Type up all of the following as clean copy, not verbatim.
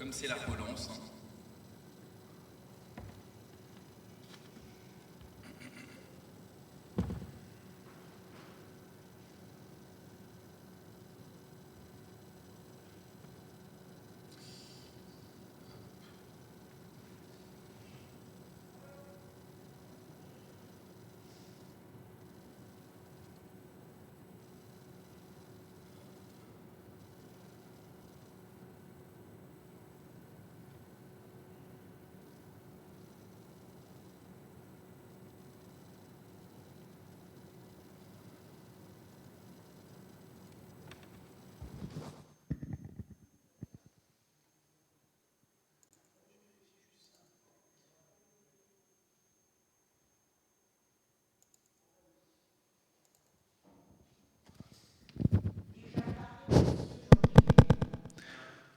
Comme c'est la relance, hein.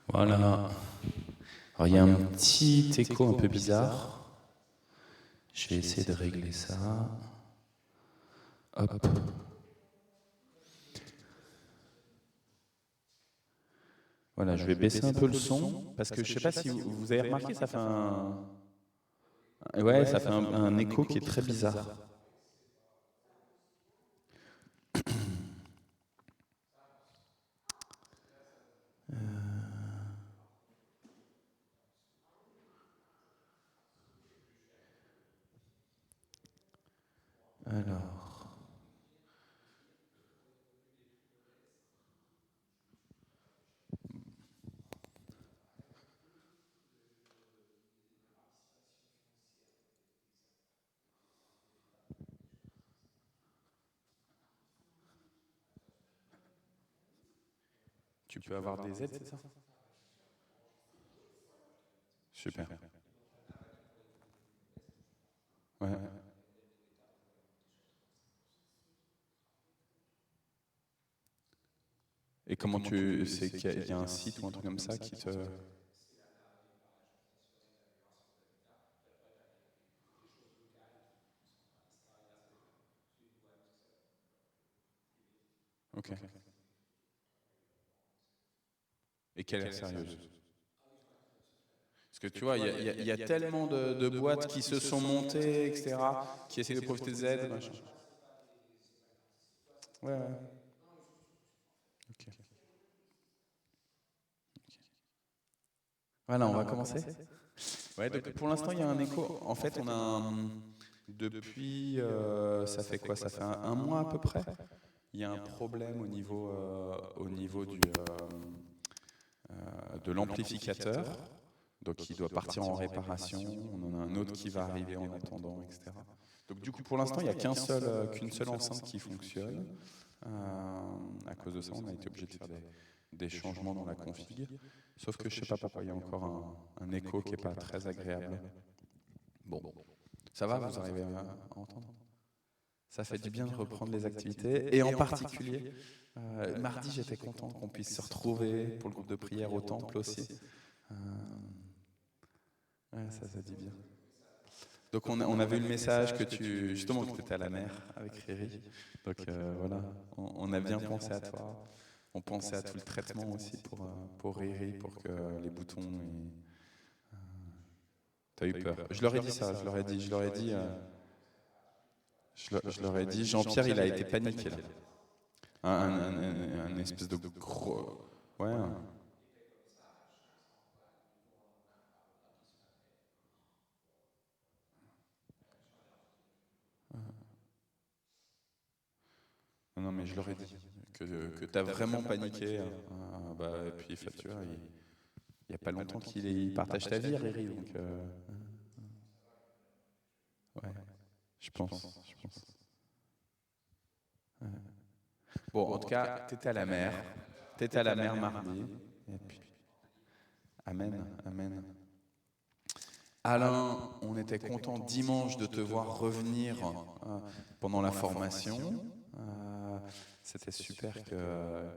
Voilà. Alors il y a un petit écho un peu bizarre. Je vais essayer de régler ça. Hop. Voilà, je vais baisser un peu le son parce que je ne sais pas si vous avez remarqué, ça fait ça fait un écho qui est très bizarre. Alors. Tu peux avoir des aides, c'est ça? Super. Ouais. Et comment tu sais qu'il y a un site ou un truc comme ça qui te... Ok. Et qu'elle est sérieuse. Parce que tu vois, il y a tellement de boîtes qui se sont montées, etc., qui essaient de profiter des aides, machin. Ouais. Ok. Voilà, on va commencer. Ouais, donc pour l'instant, il y a un écho. En fait, on a depuis, ça fait quoi? Ça fait un mois à peu près. Il y a un problème au niveau de l'amplificateur. Donc il doit partir en réparation. On en a un autre qui va arriver en attendant, etc. Donc du coup, pour l'instant, il n'y a qu'une seule enceinte qui fonctionne. À cause de ça, on a été obligé de faire des changements dans la config. Sauf que je ne sais pas pourquoi, il y a encore un écho qui n'est pas très agréable. Bon, ça va, vous arrivez à entendre? Ça fait du bien de reprendre les activités. Et en particulier, mardi, j'étais content qu'on puisse se retrouver pour le groupe de prière au temple aussi. Ouais, ça dit bien. Donc on avait eu le message que tu étais à la mer avec Riri. Donc voilà, on a bien pensé à toi. On pensait à tout le traitement aussi pour Riri, pour que les boutons... T'as eu peur. Je leur ai dit ça, je leur ai dit, Jean-Pierre, il a été paniqué là. Un espèce de gros... Ouais. Non, mais je leur ai dit que tu as vraiment paniqué. Et puis, tu vois, il n'y a pas longtemps qu'il partage ta vie, Riri. Donc, ouais, je pense. Ouais. Bon, en tout cas, tu étais à la mer. Tu étais à la mer mardi. Et puis, amen. Alain, on était content dimanche de te voir revenir pendant la formation. C'était super que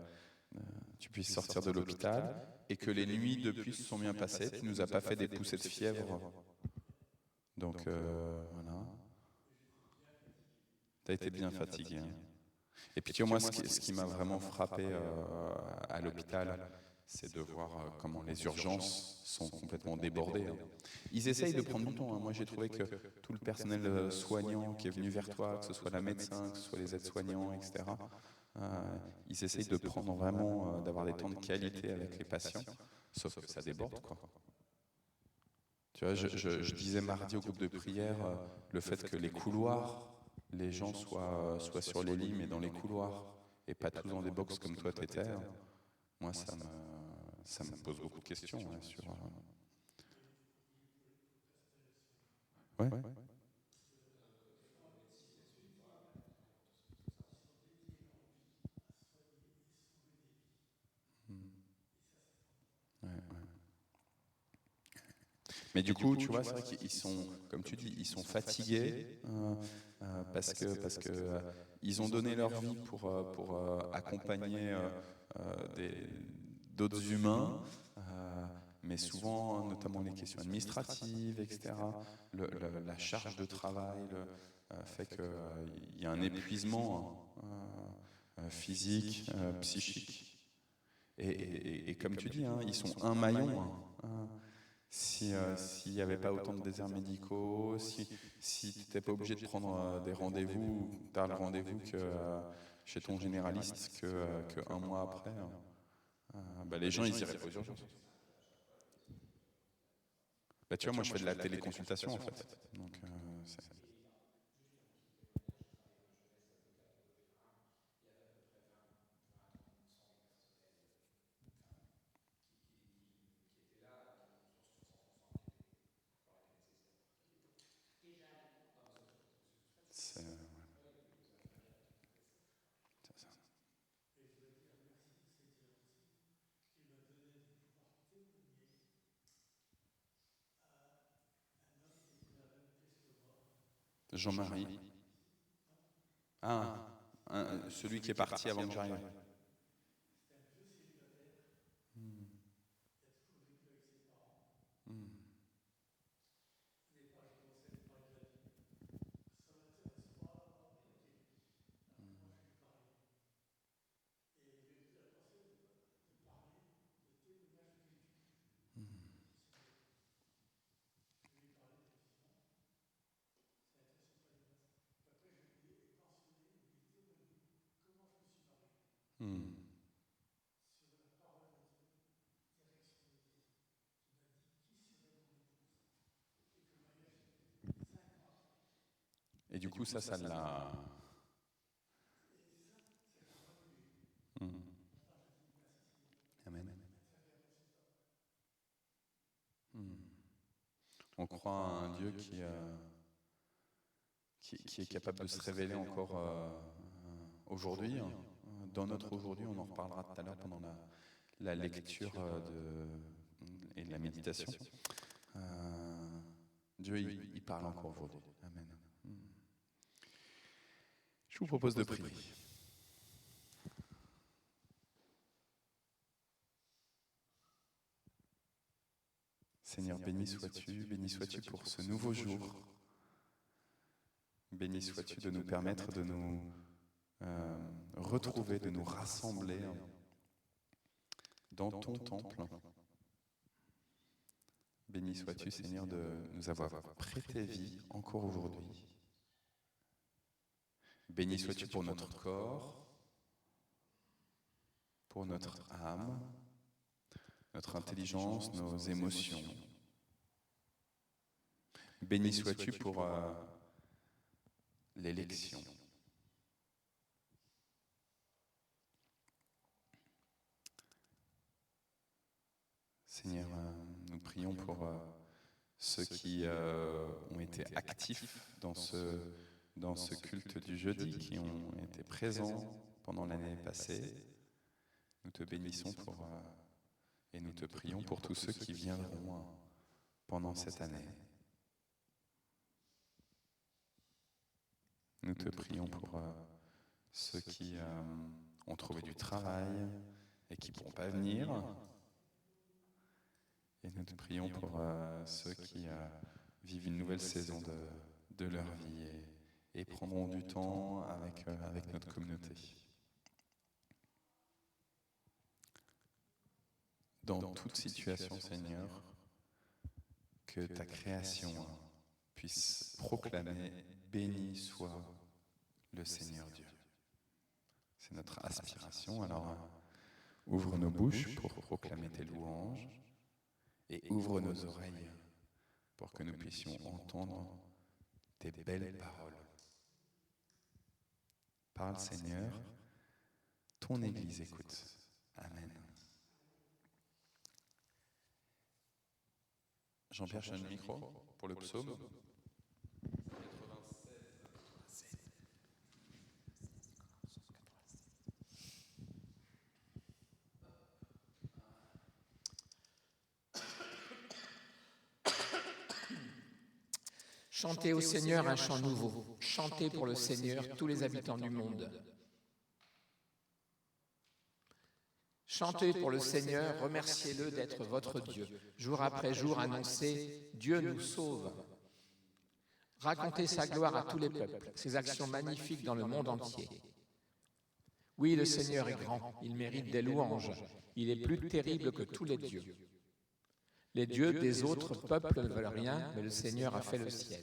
tu puisses sortir de l'hôpital et que les nuits depuis se sont bien passées. Tu nous as pas fait des poussées de fièvre. Donc voilà. Tu as été bien fatigué. Hein. Et puis tu vois, moi, ce qui m'a vraiment frappé à l'hôpital, c'est de voir comment les urgences sont complètement débordées. Hein. Ils essayent de prendre du temps. Hein. Moi, j'ai trouvé que tout le personnel soignant qui est venu vers toi, que ce soit la médecin, que ce soit les aides-soignants, etc., ils essayent de prendre vraiment, d'avoir des temps de qualité avec les patients, sauf que ça déborde, quoi. Tu vois, je disais mardi au groupe de prière, le fait que les couloirs, les gens soient sur les lits, mais dans les couloirs, et pas tous dans des box comme toi t'étais, moi ça me pose beaucoup de questions hein, sur... Ouais. Ouais, ouais. Mais du coup, tu vois, c'est vrai qu'ils sont, comme tu dis, ils sont fatigués parce que ils ont donné leur vie pour accompagner d'autres humains, mais souvent, notamment les questions administratives, etc., la charge de travail fait qu'il y a un épuisement physique, psychique. Et comme tu dis, hein, ils sont un maillon. Hein. S'il n'y avait pas autant de déserts médicaux, si tu n'étais pas obligé de prendre des rendez-vous, tu as le rendez-vous chez ton généraliste qu'un mois après, bah, les gens ils iraient aux urgences. Bah, tu vois, moi je fais de la téléconsultation en fait. Donc, c'est ça. Jean-Marie. Ah, celui qui est parti avant que j'arrive. Hmm. Hmm. Et du coup, ça l'a. Hmm. Amen. Hmm. On croit à un Dieu qui est capable de se révéler encore aujourd'hui. Hein. Dans notre aujourd'hui, on en reparlera tout à l'heure pendant la lecture et de la méditation. Dieu, il parle encore aujourd'hui. Amen. Je vous propose de prier. Seigneur, béni sois-tu pour ce nouveau jour. Béni sois-tu de nous permettre de nous retrouver, de nous rassembler dans ton temple. Béni sois-tu, Seigneur, de nous avoir prêté vie encore aujourd'hui. Béni sois-tu pour notre corps, pour notre âme, notre intelligence, nos émotions. Béni sois-tu pour l'élection. Seigneur, nous prions pour ceux qui ont été actifs dans ce culte du jeudi, qui ont été présents pendant l'année passée. Nous te bénissons et nous te prions pour tous ceux qui viendront pendant cette année. Nous te prions pour ceux qui ont trouvé du travail et qui ne pourront pas venir. Et nous te prions pour ceux qui vivent une nouvelle saison de leur vie et prendront du temps avec notre communauté. dans toute situation, Seigneur, que ta création puisse proclamer « Béni soit le Seigneur Dieu ». C'est notre aspiration. Alors, ouvre nos bouches pour proclamer tes louanges et ouvre nos oreilles pour que nous puissions entendre tes belles paroles. Parle, Seigneur, ton Église écoute. Amen. Jean-Pierre, je donne le micro pour le psaume. Chantez au Seigneur un chant nouveau. Chantez pour le Seigneur tous les habitants du monde. Chantez pour le Seigneur, remerciez-le d'être votre Dieu. Jour après jour, annoncez « Dieu nous sauve ». Racontez sa gloire à tous les peuples, ses actions magnifiques dans le monde entier. Oui, le Seigneur est grand, il mérite des louanges. Il est plus terrible que tous les dieux. Les dieux des autres peuples ne veulent rien, mais le Seigneur a fait le ciel.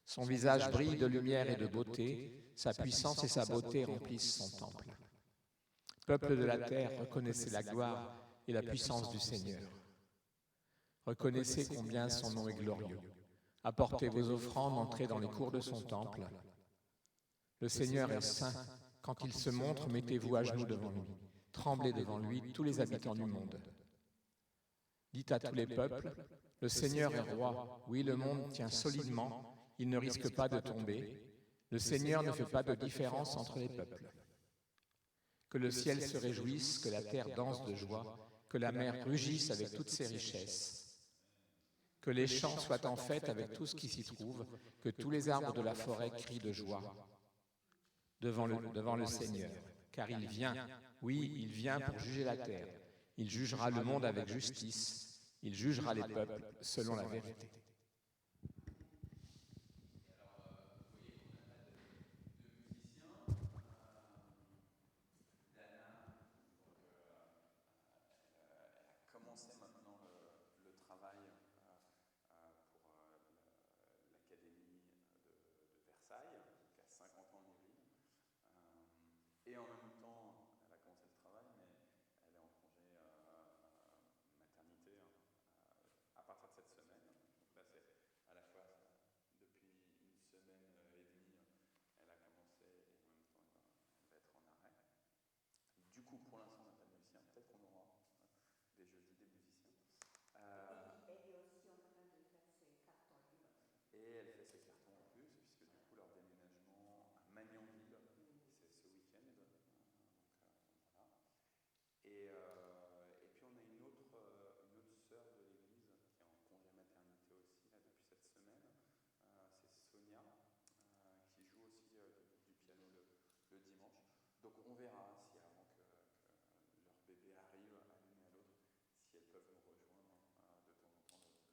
Son visage brille de lumière et de beauté, sa puissance et sa beauté remplissent son temple. Peuple de la terre, reconnaissez la gloire et la puissance du Seigneur. Reconnaissez combien son nom est glorieux. Apportez vos offrandes, entrez dans les cours de son temple. Le Seigneur est saint. Quand il se montre, mettez-vous à genoux devant lui. Tremblez devant lui, tous les habitants du monde. Dites à tous les peuples, le Seigneur est roi. Oui, le monde tient solidement, il ne risque pas de tomber. Le Seigneur ne fait pas de différence entre les peuples. Que le ciel se réjouisse, que la terre danse de joie, que la mer rugisse avec toutes ses richesses. Que les champs soient en fête avec tout ce qui s'y trouve, que tous les arbres de la forêt crient de joie devant le Seigneur. Car il vient, oui, il vient pour juger la terre. Il jugera le monde avec justice, il jugera les peuples selon la vérité. Et en même temps, elle a commencé le travail, mais elle est en congé maternité à partir de cette semaine. Donc là, c'est à la fois depuis une semaine et demie, elle a commencé et en même temps, elle va être en arrêt. Du coup, pour l'instant, on n'a pas de musicien. Peut-être qu'on aura des jeudis des musiciens. Elle est aussi en train de faire ses cartons. Et elle fait ses cartons en plus, puisque du coup, leur déménagement à Magnanville, c'est ce week-end. Et puis on a une autre sœur de l'église qui est en congé maternité aussi là, depuis cette semaine. C'est Sonia qui joue aussi du piano le dimanche. Donc on verra si avant que leur bébé arrive à l'une et à l'autre, si elles peuvent nous rejoindre de temps en temps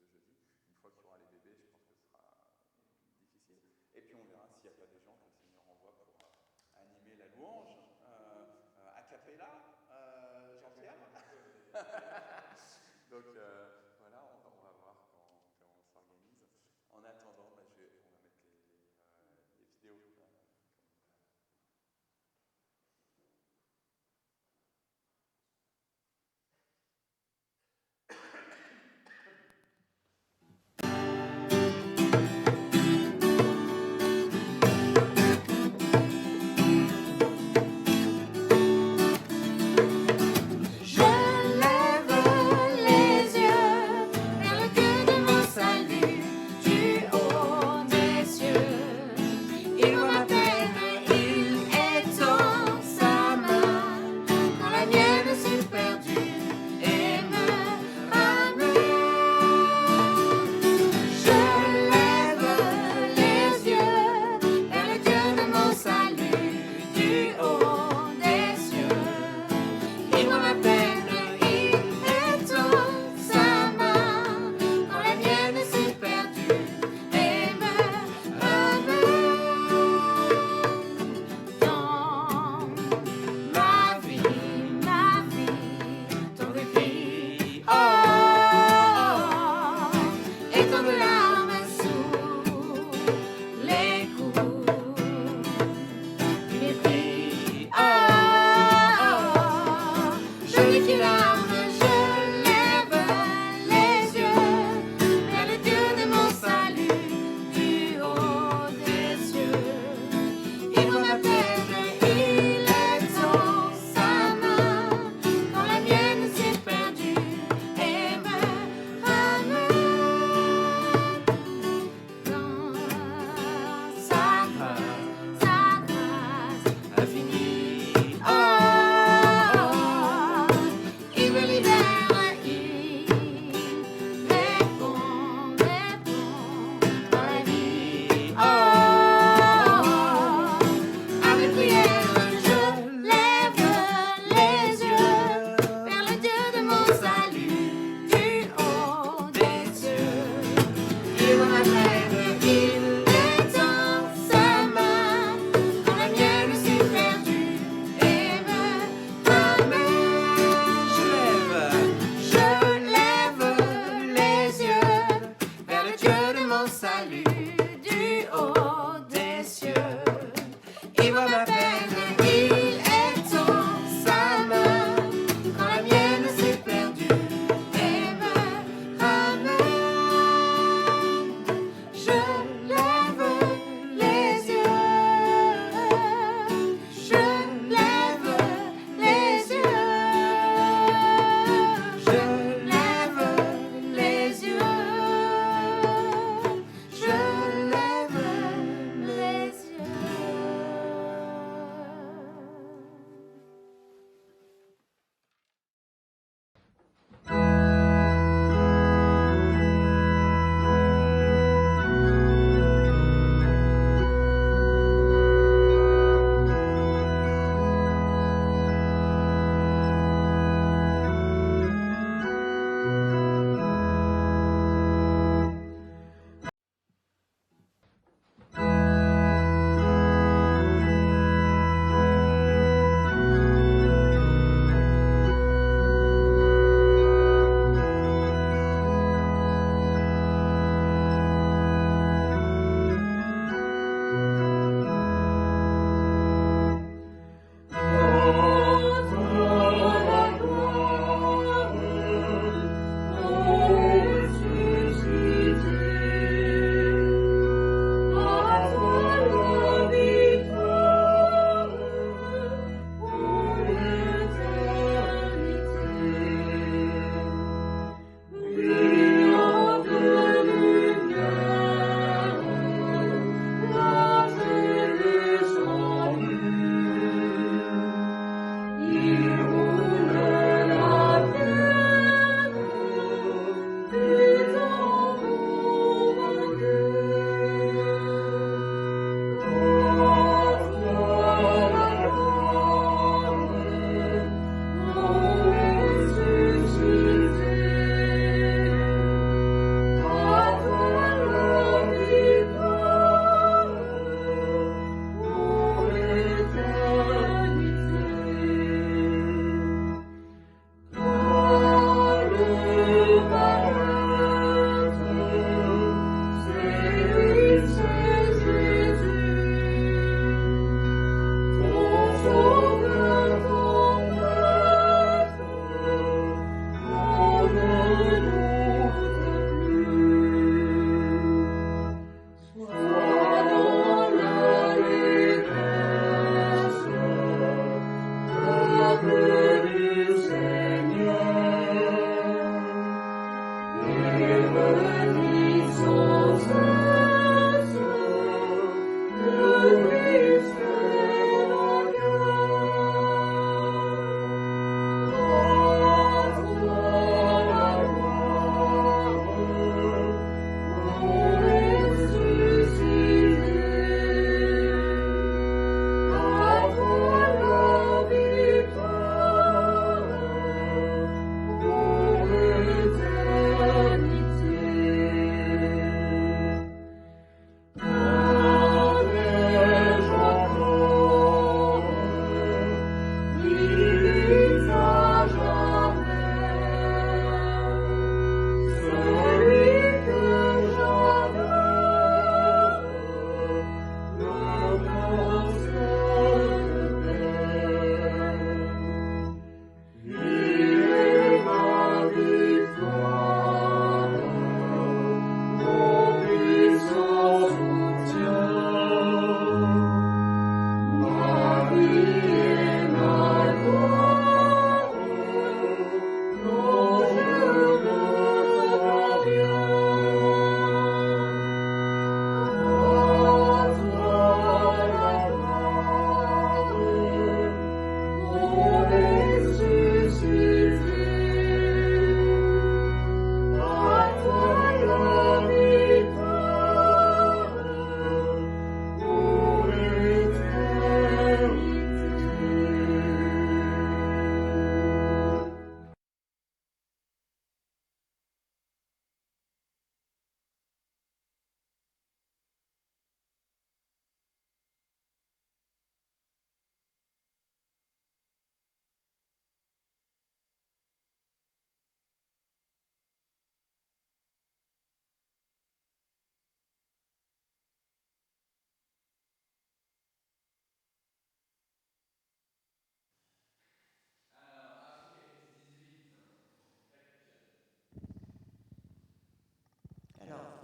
le jeudi. Une fois qu'il y aura les bébés, je pense que ce sera difficile. Et puis on verra s'il n'y a pas des gens que le Seigneur envoie pour animer la louange a cappella. Jean-Pierre. Donc voilà, on va voir comment on s'organise. En attendant, on va mettre les vidéos. Je lève les yeux du haut des cieux. Il voit ma peine, il étend sa main quand la mienne s'est perdue et me ramène. Je lève les yeux, je lève les yeux, je lève les yeux, je lève les yeux.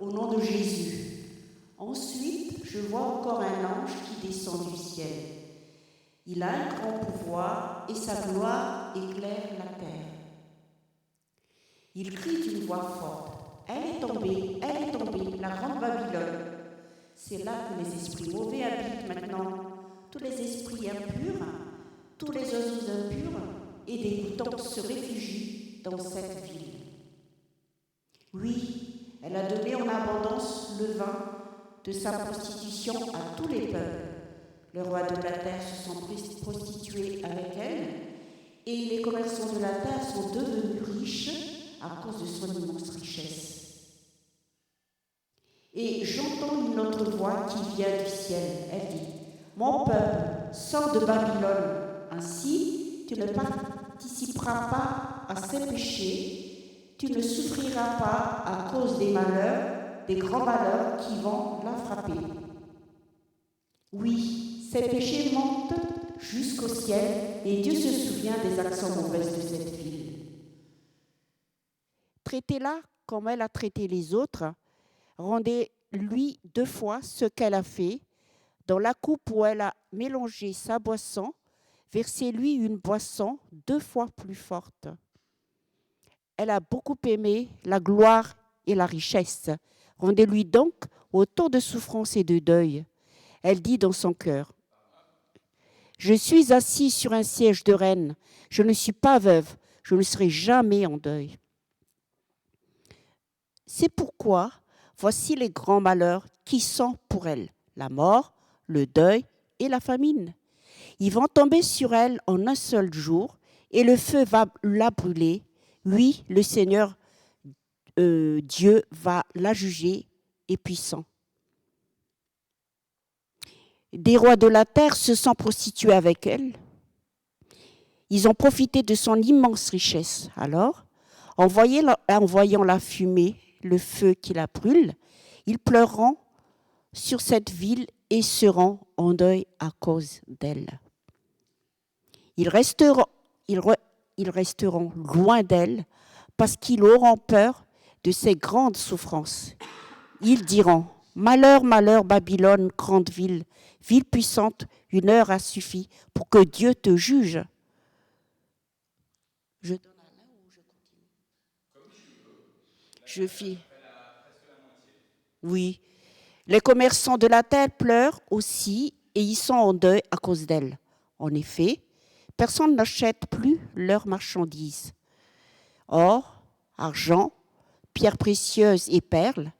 au nom de Jésus. Ensuite, je vois encore un ange qui descend du ciel. Il a un grand pouvoir et sa gloire éclaire la terre. Il crie d'une voix forte. Elle est tombée, la grande Babylone. C'est là que les esprits mauvais habitent maintenant. Tous les esprits impurs, tous les oiseaux impurs et dégoûtants se réfugient dans cette ville. Oui, elle a donné en abondance le vin de sa prostitution à tous les peuples. Les rois de la terre se sont prostitués avec elle, et les commerçants de la terre sont devenus riches à cause de son immense richesse. Et j'entends une autre voix qui vient du ciel. Elle dit: Mon peuple, sors de Babylone. Ainsi, tu ne participeras pas à ses péchés, tu ne souffriras pas à cause des malheurs, des grands malheurs qui vont la frapper. Oui, ses péchés montent jusqu'au ciel et Dieu se souvient des actions mauvaises de cette ville. Traitez-la comme elle a traité les autres. Rendez-lui 2 fois ce qu'elle a fait. Dans la coupe où elle a mélangé sa boisson, versez-lui une boisson 2 fois plus forte. Elle a beaucoup aimé la gloire et la richesse. Rendez-lui donc autant de souffrance et de deuil. Elle dit dans son cœur: Je suis assise sur un siège de reine. Je ne suis pas veuve. Je ne serai jamais en deuil. C'est pourquoi voici les grands malheurs qui sont pour elle: la mort, le deuil et la famine. Ils vont tomber sur elle en un seul jour et le feu va la brûler. Oui, le Seigneur Dieu va la juger et puissant. Des rois de la terre se sont prostitués avec elle. Ils ont profité de son immense richesse. Alors, en voyant la fumée, le feu qui la brûle, ils pleureront sur cette ville et seront en deuil à cause d'elle. Ils resteront loin d'elle parce qu'ils auront peur de ses grandes souffrances. Ils diront: Malheur, malheur, Babylone, grande ville, ville puissante, une heure a suffi pour que Dieu te juge. Je donne à l'un ou je continue? Comme tu veux. Je fis. Oui. Les commerçants de la terre pleurent aussi et ils sont en deuil à cause d'elle. En effet, personne n'achète plus leurs marchandises. Or, argent, pierres précieuses et perles,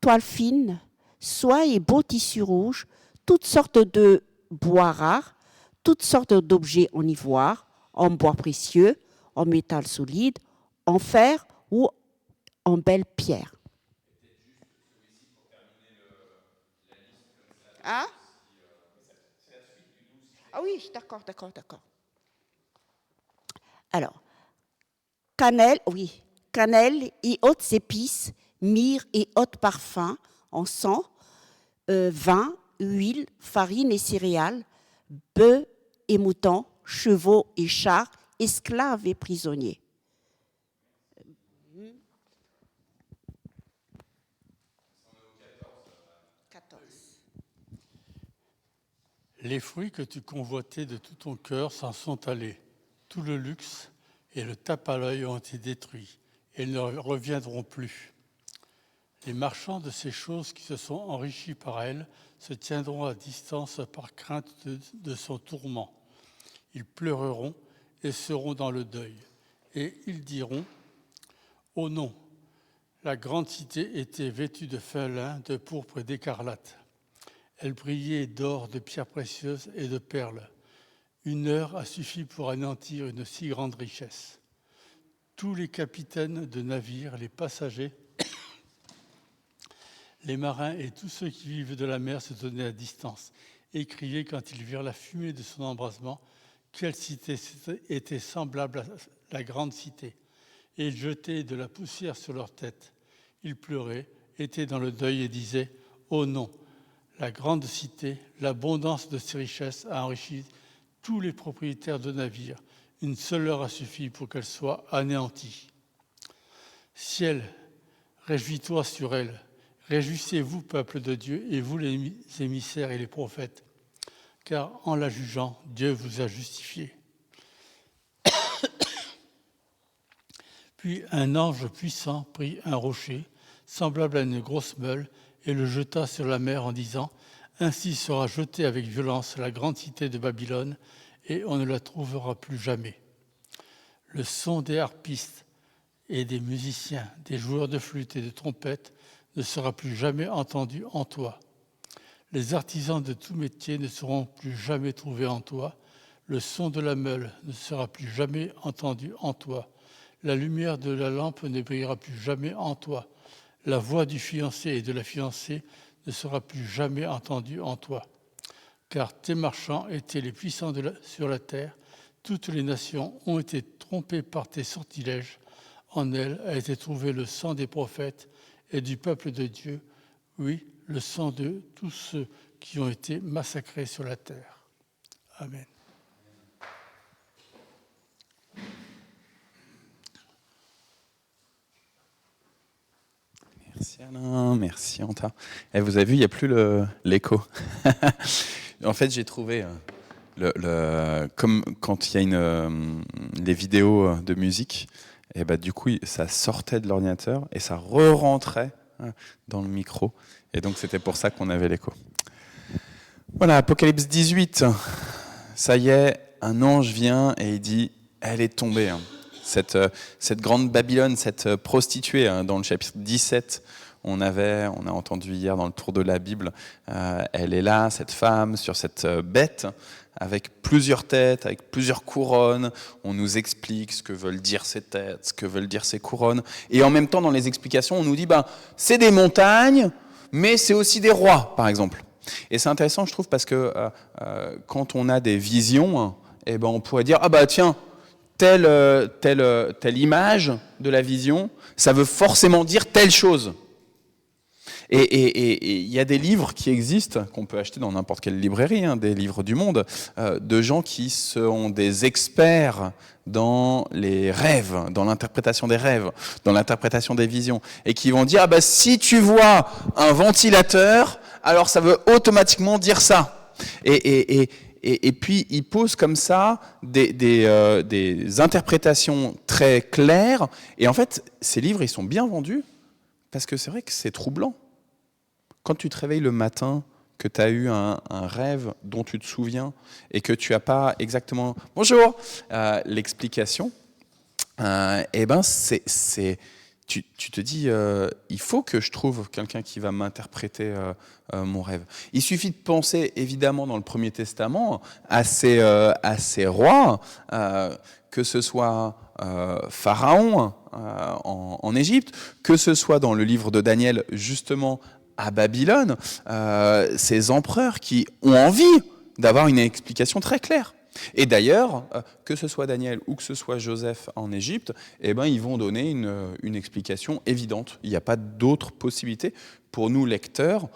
toiles fines, soie et beaux tissus rouges, toutes sortes de bois rares, toutes sortes d'objets en ivoire, en bois précieux, en métal solide, en fer ou en belles pierres. Hein? Ah oui, d'accord. Alors, cannelle et hautes épices, myrrhe et hautes parfums, encens, vin, huile, farine et céréales, bœufs et moutons, chevaux et chars, esclaves et prisonniers. Les fruits que tu convoitais de tout ton cœur s'en sont allés. Tout le luxe et le tape à l'œil ont été détruits et ne reviendront plus. Les marchands de ces choses qui se sont enrichis par elle se tiendront à distance par crainte de son tourment. Ils pleureront et seront dans le deuil. Et ils diront: Oh non, la grande cité était vêtue de fin lin, de pourpre et d'écarlate. Elle brillait d'or, de pierres précieuses et de perles. Une heure a suffi pour anéantir une si grande richesse. Tous les capitaines de navires, les passagers, les marins et tous ceux qui vivent de la mer se tenaient à distance et criaient quand ils virent la fumée de son embrasement: quelle cité était semblable à la grande cité! Et ils jetaient de la poussière sur leurs têtes. Ils pleuraient, étaient dans le deuil et disaient: Oh non, la grande cité, l'abondance de ses richesses a enrichi tous les propriétaires de navires. Une seule heure a suffi pour qu'elle soit anéantie. Ciel, réjouis-toi sur elle, Réjouissez-vous, peuple de Dieu, et vous les émissaires et les prophètes, car en la jugeant, Dieu vous a justifié. Puis un ange puissant prit un rocher, semblable à une grosse meule, et le jeta sur la mer en disant « Ainsi sera jetée avec violence la grande cité de Babylone, et on ne la trouvera plus jamais. Le son des harpistes et des musiciens, des joueurs de flûte et de trompette ne sera plus jamais entendu en toi. Les artisans de tout métier ne seront plus jamais trouvés en toi. Le son de la meule ne sera plus jamais entendu en toi. La lumière de la lampe ne brillera plus jamais en toi. La voix du fiancé et de la fiancée ne sera plus jamais entendue en toi. Car tes marchands étaient les puissants sur la terre. Toutes les nations ont été trompées par tes sortilèges. En elles a été trouvé le sang des prophètes et du peuple de Dieu, oui, le sang de tous ceux qui ont été massacrés sur la terre. Amen. Merci Alain, merci Anta. Et vous avez vu, il n'y a plus l'écho. En fait, j'ai trouvé, comme quand il y a des vidéos de musique, et bah, du coup, ça sortait de l'ordinateur et ça re-rentrait dans le micro. Et donc, c'était pour ça qu'on avait l'écho. Voilà, Apocalypse 18. Ça y est, un ange vient et il dit, elle est tombée. Cette grande Babylone, cette prostituée, dans le chapitre 17, on a entendu hier dans le tour de la Bible, elle est là, cette femme, sur cette bête, avec plusieurs têtes, avec plusieurs couronnes. On nous explique ce que veulent dire ces têtes, ce que veulent dire ces couronnes. Et en même temps, dans les explications, on nous dit, c'est des montagnes, mais c'est aussi des rois, par exemple. Et c'est intéressant, je trouve, parce que quand on a des visions, on pourrait dire, tiens, telle image de la vision, ça veut forcément dire telle chose. Et il y a des livres qui existent, qu'on peut acheter dans n'importe quelle librairie, des livres du monde, de gens qui sont des experts dans les rêves, dans l'interprétation des rêves, dans l'interprétation des visions, et qui vont dire, si tu vois un ventilateur, alors ça veut automatiquement dire ça. Et puis, ils posent comme ça des interprétations très claires. Et en fait, ces livres, ils sont bien vendus parce que c'est vrai que c'est troublant. Quand tu te réveilles le matin, que tu as eu un rêve dont tu te souviens et que tu n'as pas exactement « bonjour » l'explication, tu te dis il faut que je trouve quelqu'un qui va m'interpréter mon rêve. Il suffit de penser évidemment dans le Premier Testament à ces rois, que ce soit Pharaon en Égypte, que ce soit dans le livre de Daniel justement à Babylone, ces empereurs qui ont envie d'avoir une explication très claire. Et d'ailleurs, que ce soit Daniel ou que ce soit Joseph en Égypte, ils vont donner une explication évidente. Il n'y a pas d'autre possibilité pour nous lecteurs,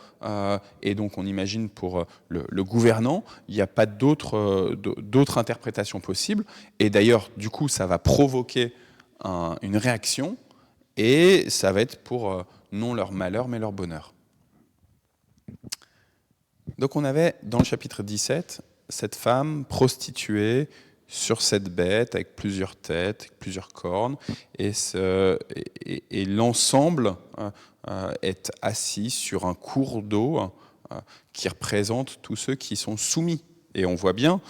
et donc on imagine pour le gouvernant, il n'y a pas d'autre interprétation possible. Et d'ailleurs, du coup, ça va provoquer une réaction, et ça va être pour non leur malheur, mais leur bonheur. Donc on avait, dans le chapitre 17, cette femme prostituée sur cette bête avec plusieurs têtes, avec plusieurs cornes, et l'ensemble est assis sur un cours d'eau qui représente tous ceux qui sont soumis. Et on voit bien,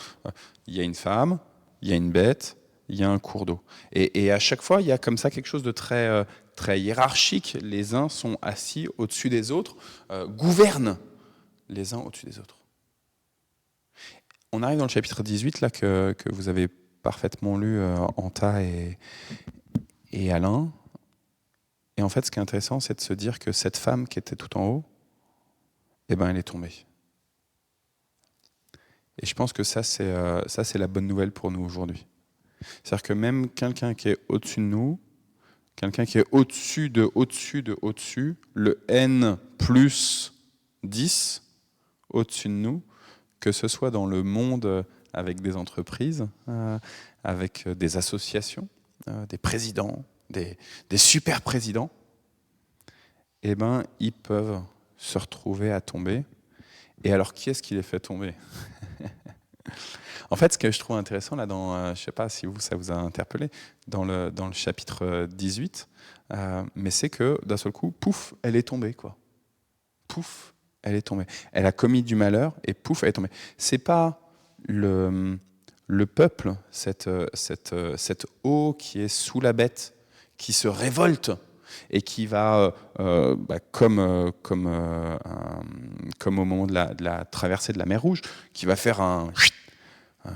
il y a une femme, il y a une bête, il y a un cours d'eau. Et à chaque fois, il y a comme ça quelque chose de très, très hiérarchique. Les uns sont assis au-dessus des autres, gouvernent les uns au-dessus des autres. On arrive dans le chapitre 18, là, que vous avez parfaitement lu, Anta et Alain. Et en fait, ce qui est intéressant, c'est de se dire que cette femme qui était tout en haut, elle est tombée. Et je pense que ça, c'est la bonne nouvelle pour nous aujourd'hui. C'est-à-dire que même quelqu'un qui est au-dessus de nous, quelqu'un qui est au-dessus de au-dessus, le N plus 10, au-dessus de nous, que ce soit dans le monde avec des entreprises, avec des associations, des présidents, des super présidents, eh ben, ils peuvent se retrouver à tomber. Et alors, qui est-ce qui les fait tomber? En fait, ce que je trouve intéressant, là, je ne sais pas si ça vous a interpellé, dans le chapitre 18, mais c'est que d'un seul coup, pouf, elle est tombée, quoi. Pouf, elle est tombée. Elle a commis du malheur et pouf, elle est tombée. C'est pas le peuple, cette eau qui est sous la bête, qui se révolte et qui va, comme au moment de la traversée de la mer Rouge, qui va faire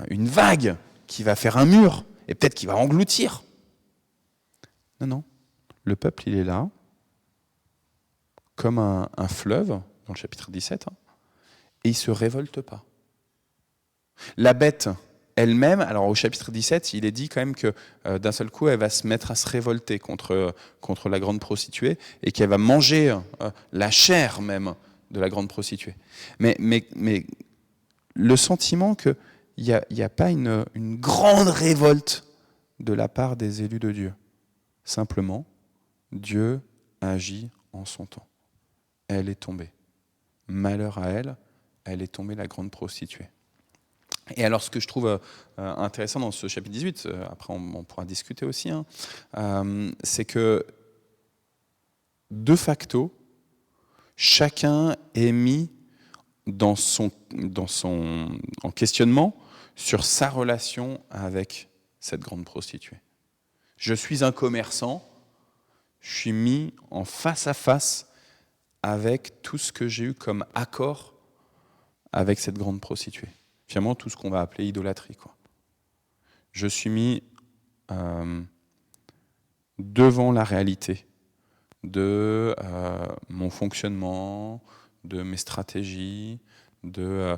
une vague, qui va faire un mur, et peut-être qui va engloutir. Non, non. Le peuple, il est là, comme un fleuve, dans le chapitre 17, et il ne se révolte pas. La bête elle-même, alors au chapitre 17, il est dit quand même que d'un seul coup, elle va se mettre à se révolter contre la grande prostituée, et qu'elle va manger la chair même de la grande prostituée. Mais le sentiment qu'il n'y a pas une grande révolte de la part des élus de Dieu. Simplement, Dieu agit en son temps. Elle est tombée. Malheur à elle, elle est tombée, la grande prostituée. Et alors, ce que je trouve intéressant dans ce chapitre 18, après on pourra discuter aussi, c'est que, de facto, chacun est mis en questionnement sur sa relation avec cette grande prostituée. Je suis un commerçant, je suis mis en face à face avec tout ce que j'ai eu comme accord avec cette grande prostituée. Finalement, tout ce qu'on va appeler idolâtrie, quoi. Je suis mis devant la réalité de mon fonctionnement, de mes stratégies, de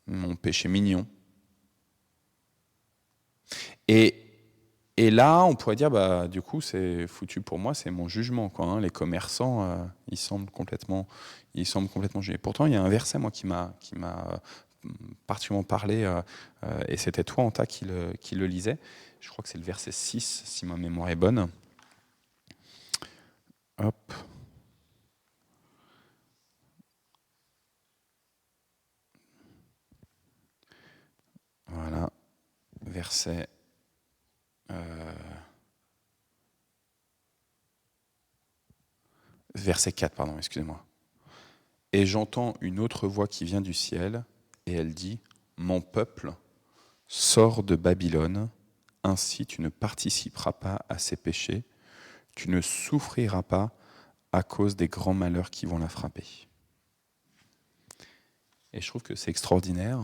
mon péché mignon. Et là, on pourrait dire, du coup, c'est foutu pour moi, c'est mon jugement, quoi. Les commerçants, ils semblent complètement gênés. Pourtant, il y a un verset, moi, qui m'a particulièrement parlé, et c'était toi, Anta, qui le lisait. Je crois que c'est le verset 6, si ma mémoire est bonne. Hop. Voilà, verset 4, pardon, excusez-moi. Et j'entends une autre voix qui vient du ciel, et elle dit, « Mon peuple, sors de Babylone, ainsi tu ne participeras pas à ses péchés, tu ne souffriras pas à cause des grands malheurs qui vont la frapper. » Et je trouve que c'est extraordinaire,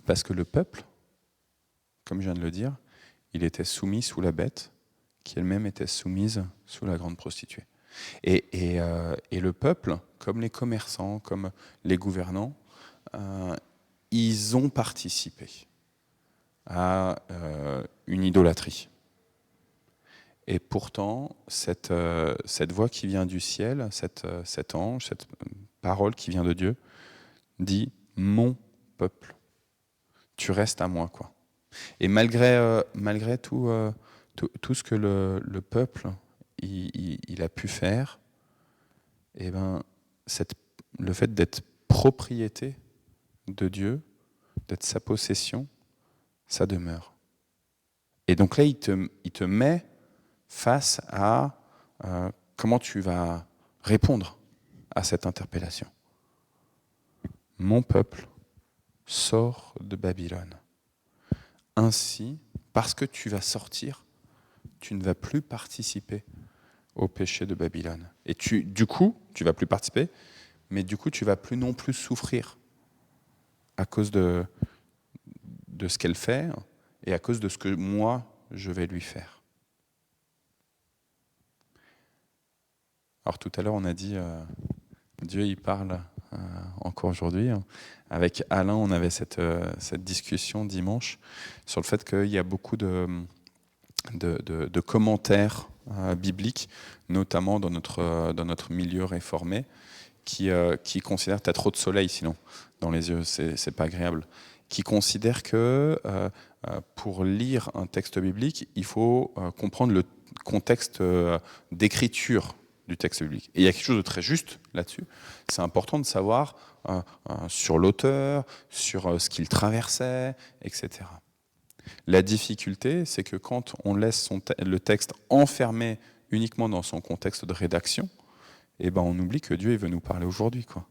parce que le peuple, comme je viens de le dire, il était soumis sous la bête, qui elle-même était soumise sous la grande prostituée. Et le peuple, comme les commerçants, comme les gouvernants, ils ont participé à une idolâtrie. Et pourtant, cette voix qui vient du ciel, cet ange, cette parole qui vient de Dieu, dit « Mon peuple, tu restes à moi ». Quoi. Et malgré tout ce que le peuple il a pu faire, eh ben, le fait d'être propriété de Dieu, d'être sa possession, ça demeure. Et donc là, il te met face à comment tu vas répondre à cette interpellation. Mon peuple sort de Babylone. Ainsi, parce que tu vas sortir, tu ne vas plus participer au péché de Babylone. Et du coup, tu ne vas plus participer, mais du coup, tu ne vas plus non plus souffrir à cause de ce qu'elle fait et à cause de ce que moi, je vais lui faire. Alors tout à l'heure, on a dit, Dieu, il parle encore aujourd'hui. Avec Alain, on avait cette discussion dimanche sur le fait qu'il y a beaucoup de commentaires bibliques, notamment dans notre milieu réformé, qui considèrent, t'as trop de soleil sinon dans les yeux, c'est pas agréable, qui considèrent que pour lire un texte biblique, il faut comprendre le contexte d'écriture du texte biblique. Et il y a quelque chose de très juste là-dessus. C'est important de savoir sur l'auteur, sur ce qu'il traversait, etc. La difficulté, c'est que quand on laisse le texte enfermé uniquement dans son contexte de rédaction, eh ben on oublie que Dieu il veut nous parler aujourd'hui, quoi.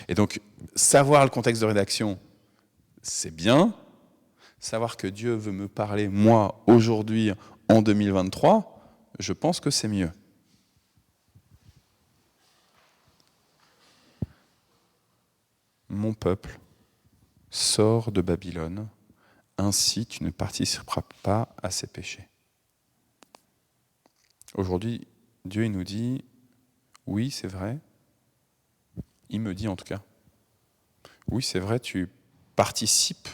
Et donc, savoir le contexte de rédaction, c'est bien. Savoir que Dieu veut me parler, moi, aujourd'hui, en 2023, je pense que c'est mieux. Mon peuple sort de Babylone, ainsi tu ne participeras pas à ses péchés. Aujourd'hui, Dieu il nous dit, oui, c'est vrai. Il me dit en tout cas, oui, c'est vrai, tu participes.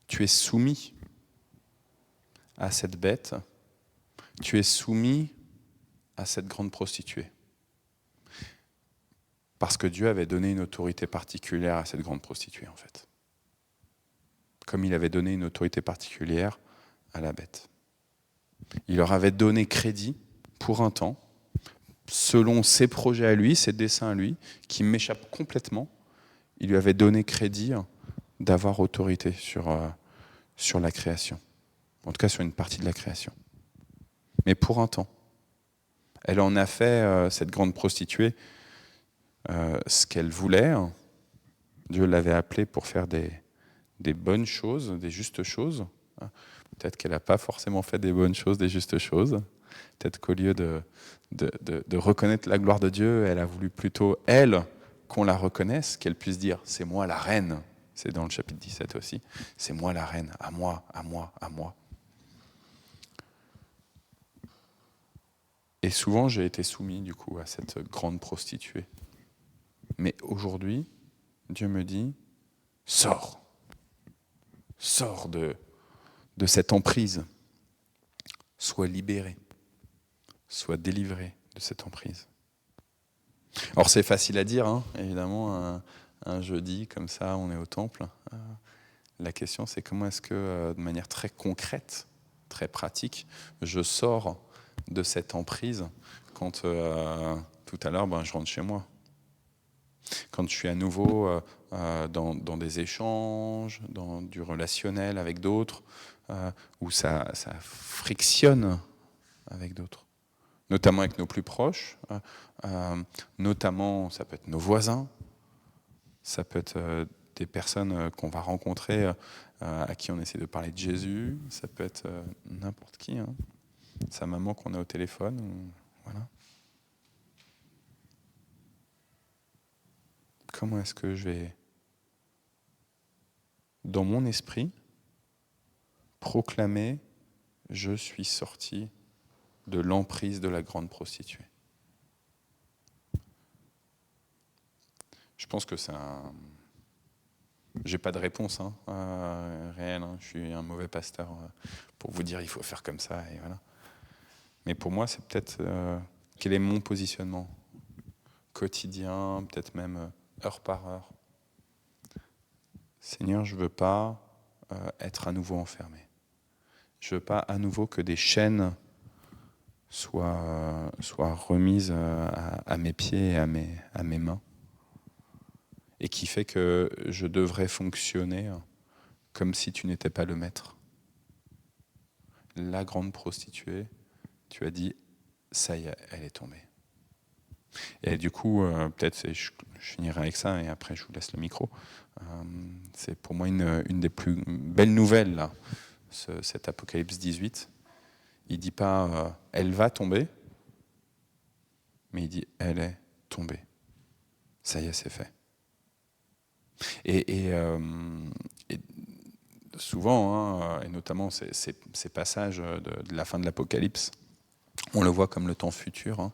Tu es soumis à cette bête. Tu es soumis à cette grande prostituée. Parce que Dieu avait donné une autorité particulière à cette grande prostituée, en fait. Comme il avait donné une autorité particulière à la bête. Il leur avait donné crédit pour un temps, selon ses projets à lui, ses desseins à lui, qui m'échappent complètement. Il lui avait donné crédit d'avoir autorité sur la création. En tout cas, sur une partie de la création. Mais pour un temps. Elle en a fait, cette grande prostituée, ce qu'elle voulait. Dieu l'avait appelée pour faire des bonnes choses, des justes choses. Peut-être qu'elle n'a pas forcément fait des bonnes choses, des justes choses. Peut-être qu'au lieu de reconnaître la gloire de Dieu, elle a voulu plutôt, elle, qu'on la reconnaisse, qu'elle puisse dire « c'est moi la reine ». C'est dans le chapitre 17 aussi. « C'est moi la reine, à moi, à moi, à moi ». Et souvent, j'ai été soumis, du coup, à cette grande prostituée. Mais aujourd'hui, Dieu me dit, sors. Sors de cette emprise. Sois libéré. Sois délivré de cette emprise. Alors c'est facile à dire, hein, évidemment, un jeudi, comme ça, on est au temple. La question, c'est comment est-ce que, de manière très concrète, très pratique, je sors de cette emprise quand tout à l'heure, je rentre chez moi. Quand je suis à nouveau dans des échanges, dans du relationnel avec d'autres, où ça frictionne avec d'autres, notamment avec nos plus proches, notamment ça peut être nos voisins, ça peut être des personnes qu'on va rencontrer à qui on essaie de parler de Jésus, ça peut être n'importe qui, hein. Sa maman qu'on a au téléphone, voilà. Comment est-ce que je vais, dans mon esprit, proclamer « Je suis sorti de l'emprise de la grande prostituée ». Je pense que c'est J'ai pas de réponse réelle. Je suis un mauvais pasteur pour vous dire il faut faire comme ça et voilà. Mais pour moi, c'est peut-être quel est mon positionnement quotidien, peut-être même heure par heure. Seigneur, je veux pas être à nouveau enfermé. Je veux pas à nouveau que des chaînes soient remises à mes pieds et à mes mains. Et qui fait que je devrais fonctionner comme si tu n'étais pas le maître. La grande prostituée, tu as dit, ça y est, elle est tombée. Et du coup, peut-être je finirai avec ça et après je vous laisse le micro. C'est pour moi une des plus belles nouvelles, là, cet Apocalypse 18. Il ne dit pas elle va tomber, mais il dit elle est tombée. Ça y est, c'est fait. Et souvent, et notamment ces passages de la fin de l'Apocalypse, on le voit comme le temps futur.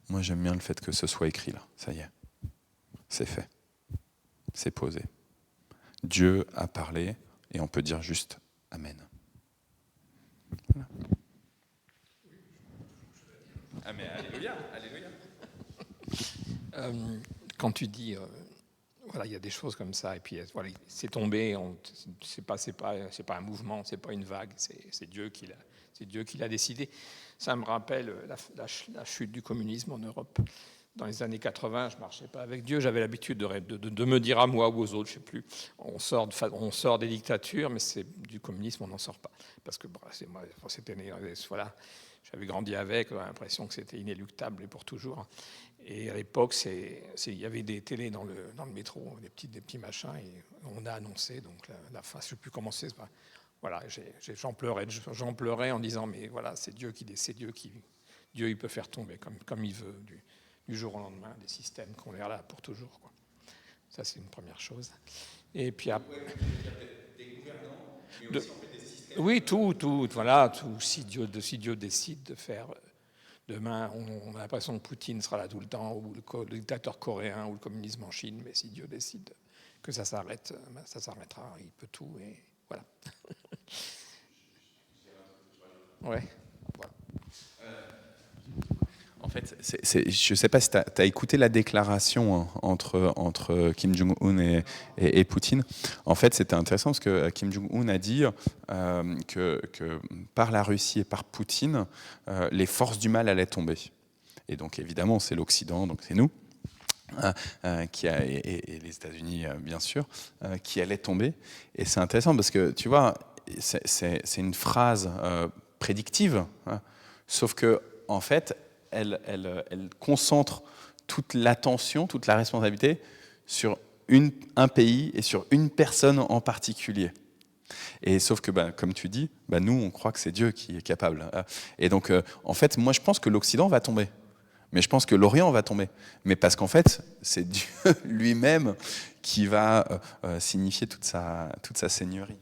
Moi, j'aime bien le fait que ce soit écrit là. Ça y est, c'est fait, c'est posé. Dieu a parlé et on peut dire juste Amen. Voilà. Ah mais alléluia, alléluia. Quand tu dis voilà, il y a des choses comme ça. Et puis voilà, c'est tombé. C'est pas un mouvement, c'est pas une vague. C'est Dieu qui l'a décidé. Ça me rappelle la chute du communisme en Europe. Dans les années 80, je ne marchais pas avec Dieu. J'avais l'habitude de me dire à moi ou aux autres, je ne sais plus, on sort des dictatures, mais du communisme, on n'en sort pas. Parce que voilà, j'avais grandi avec, j'avais l'impression que c'était inéluctable et pour toujours. Et à l'époque, il y avait des télés dans le métro, des petits machins, et on a annoncé donc la fin. Je ne sais plus comment c'est. Voilà, j'en pleurais en disant, mais voilà, c'est Dieu Dieu, il peut faire tomber comme il veut du jour au lendemain des systèmes qu'on est là pour toujours, quoi. Ça, c'est une première chose. Et puis après, des gouvernants, mais aussi en fait des systèmes. Oui, tout, voilà, tout. Si Dieu décide de faire demain, on a l'impression que Poutine sera là tout le temps, ou le dictateur coréen, ou le communisme en Chine, mais si Dieu décide que ça s'arrête, ça s'arrêtera. Il peut tout, et voilà. Ouais. Voilà. En fait, je ne sais pas si tu as écouté la déclaration entre Kim Jong-un et Poutine. En fait, c'était intéressant parce que Kim Jong-un a dit que par la Russie et par Poutine, les forces du mal allaient tomber. Et donc, évidemment, c'est l'Occident, donc c'est nous, et les États-Unis, bien sûr, qui allaient tomber. Et c'est intéressant parce que, tu vois, c'est une phrase prédictive, hein, sauf que, en fait, elle concentre toute l'attention, toute la responsabilité sur un pays et sur une personne en particulier. Et sauf que, comme tu dis, nous, on croit que c'est Dieu qui est capable. Et donc, en fait, moi, je pense que l'Occident va tomber. Mais je pense que l'Orient va tomber. Mais parce qu'en fait, c'est Dieu lui-même qui va signifier toute sa seigneurie.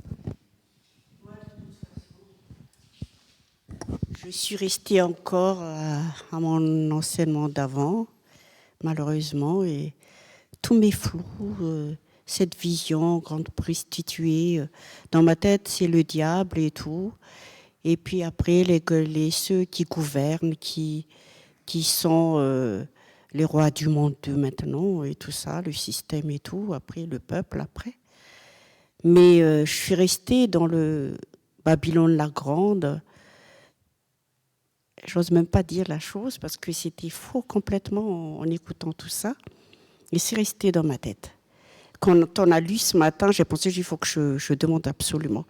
Je suis restée encore à mon enseignement d'avant, malheureusement, et tous mes flous, cette vision grande prostituée, dans ma tête, c'est le diable et tout. Et puis après, ceux qui gouvernent, qui sont les rois du monde de maintenant, et tout ça, le système et tout, après le peuple, après. Mais je suis restée dans le Babylone la Grande. J'ose même pas dire la chose parce que c'était faux complètement en écoutant tout ça. Et c'est resté dans ma tête. Quand on a lu ce matin, j'ai pensé qu'il faut que je demande absolument.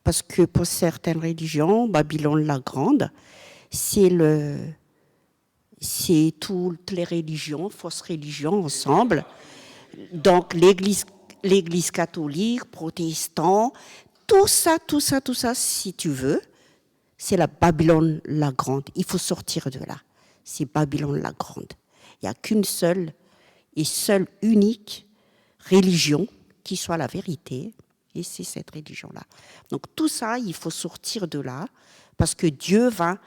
Parce que pour certaines religions, Babylone la Grande, c'est toutes les religions, fausses religions ensemble. Donc l'Église catholique, protestant, tout ça, si tu veux, c'est la Babylone la Grande. Il faut sortir de là. C'est Babylone la Grande. Il n'y a qu'une seule et seule unique religion qui soit la vérité, et c'est cette religion-là. Donc tout ça, il faut sortir de là, parce que Dieu va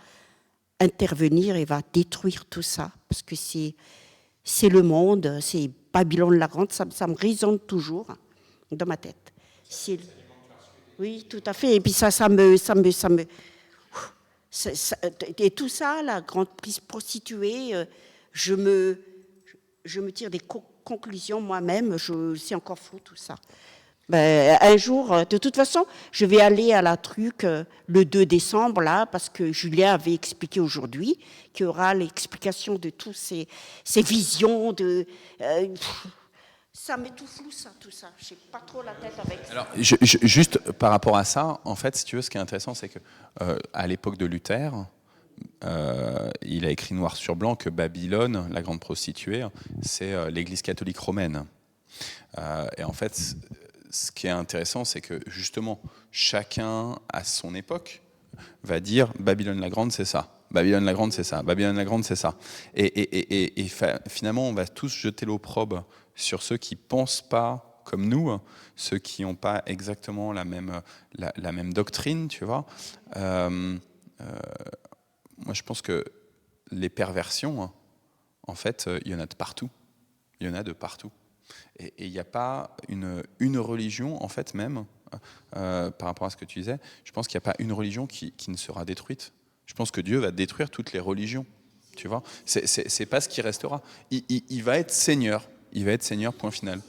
intervenir et va détruire tout ça, parce que c'est le monde, c'est Babylone la Grande, ça me résonne toujours dans ma tête. Oui, tout à fait. Et puis ça me et tout ça, la grande prostituée, je me tire des conclusions moi-même, c'est encore flou tout ça. Un jour, de toute façon, je vais aller à la truc le 2 décembre, là, parce que Julien avait expliqué aujourd'hui qu'il y aura l'explication de toutes ces visions ça m'est tout flou, tout ça. Je n'ai pas trop la tête avec ça. Alors, juste par rapport à ça, en fait, si tu veux, ce qui est intéressant, c'est que à l'époque de Luther, il a écrit noir sur blanc que Babylone, la grande prostituée, c'est l'Église catholique romaine. Et en fait, ce qui est intéressant, c'est que justement, chacun à son époque va dire Babylone la grande, c'est ça. Babylone la grande, c'est ça. Babylone la grande, c'est ça. Et finalement, on va tous jeter l'opprobre sur ceux qui ne pensent pas comme nous, ceux qui n'ont pas exactement la même doctrine, tu vois. Moi, je pense que les perversions, en fait, il y en a de partout. Il y en a de partout. Et il n'y a pas une religion, en fait, même, par rapport à ce que tu disais, je pense qu'il n'y a pas une religion qui ne sera détruite. Je pense que Dieu va détruire toutes les religions, tu vois. C'est pas ce qui restera. Il va être Seigneur. il va être Seigneur, point final.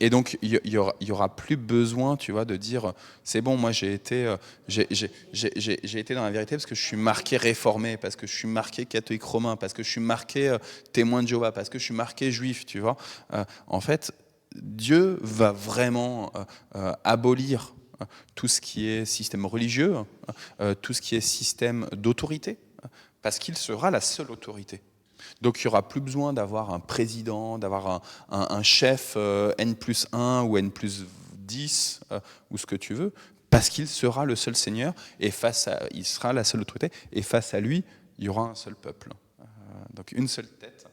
Et donc, il y aura plus besoin, tu vois, de dire, c'est bon, moi j'ai été dans la vérité parce que je suis marqué réformé, parce que je suis marqué catholique romain, parce que je suis marqué témoin de Jéhovah, parce que je suis marqué juif, tu vois. En fait, Dieu va vraiment abolir tout ce qui est système religieux, tout ce qui est système d'autorité, parce qu'il sera la seule autorité. Donc il n'y aura plus besoin d'avoir un président, d'avoir un chef N+1 ou N+10 ou ce que tu veux, parce qu'il sera le seul Seigneur et il sera la seule autorité, et face à lui, il y aura un seul peuple. Donc une seule tête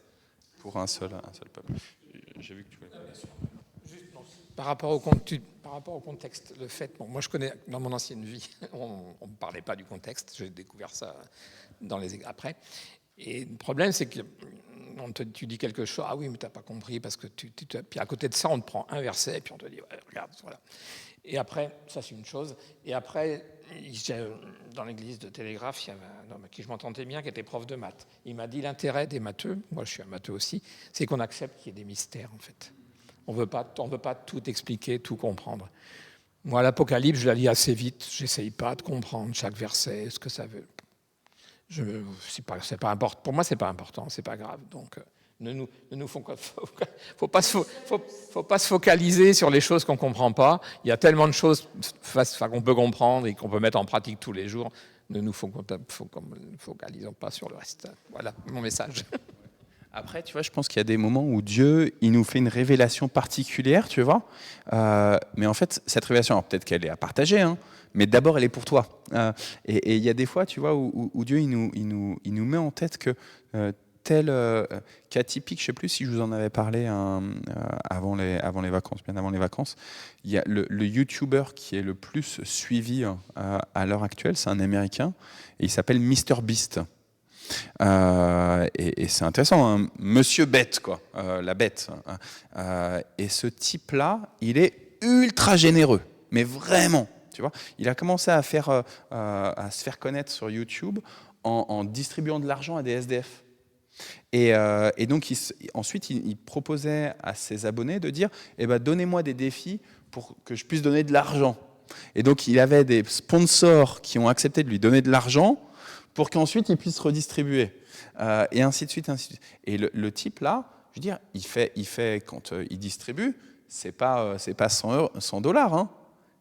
pour un seul peuple. J'ai vu que tu voulais parler. Par rapport au contexte, le fait, bon, moi je connais dans mon ancienne vie, on ne parlait pas du contexte, j'ai découvert ça après. Et le problème, c'est que tu dis quelque chose, ah oui, mais tu n'as pas compris, parce que puis à côté de ça, on te prend un verset, et puis on te dit, ouais, regarde, voilà. Et après, ça c'est une chose. Et après, dans l'église de Télégraphe, il y avait un homme avec qui je m'entendais bien, qui était prof de maths. Il m'a dit l'intérêt des matheux, moi je suis un matheux aussi, c'est qu'on accepte qu'il y ait des mystères, en fait. On ne veut pas tout expliquer, tout comprendre. Moi, l'Apocalypse, je la lis assez vite, j'essaye pas de comprendre chaque verset, ce que ça veut. C'est pas important. Pour moi, c'est pas important, c'est pas grave. Donc, faut pas se focaliser sur les choses qu'on comprend pas. Il y a tellement de choses qu'on peut comprendre et qu'on peut mettre en pratique tous les jours. Ne nous focalisons pas sur le reste. Voilà mon message. Après, tu vois, je pense qu'il y a des moments où Dieu, il nous fait une révélation particulière, tu vois. Mais en fait, cette révélation, alors peut-être qu'elle est à partager, hein, mais d'abord, elle est pour toi. Et il y a des fois, tu vois, où Dieu, il nous met en tête que tel cas typique, je ne sais plus si je vous en avais parlé avant les vacances, bien avant les vacances, il y a le YouTuber qui est le plus suivi à l'heure actuelle, c'est un Américain, et il s'appelle MrBeast. Et c'est intéressant, hein, Monsieur Bête, quoi, la bête. Et ce type-là, il est ultra généreux, mais vraiment, tu vois. Il a commencé à se faire connaître sur YouTube en distribuant de l'argent à des SDF. Et donc, ensuite, il proposait à ses abonnés de dire, donnez-moi des défis pour que je puisse donner de l'argent. Et donc, il avait des sponsors qui ont accepté de lui donner de l'argent pour qu'ensuite il puisse redistribuer. Et ainsi de suite, ainsi de suite. Et le type là, je veux dire, il fait quand il distribue, c'est pas 100 dollars, hein.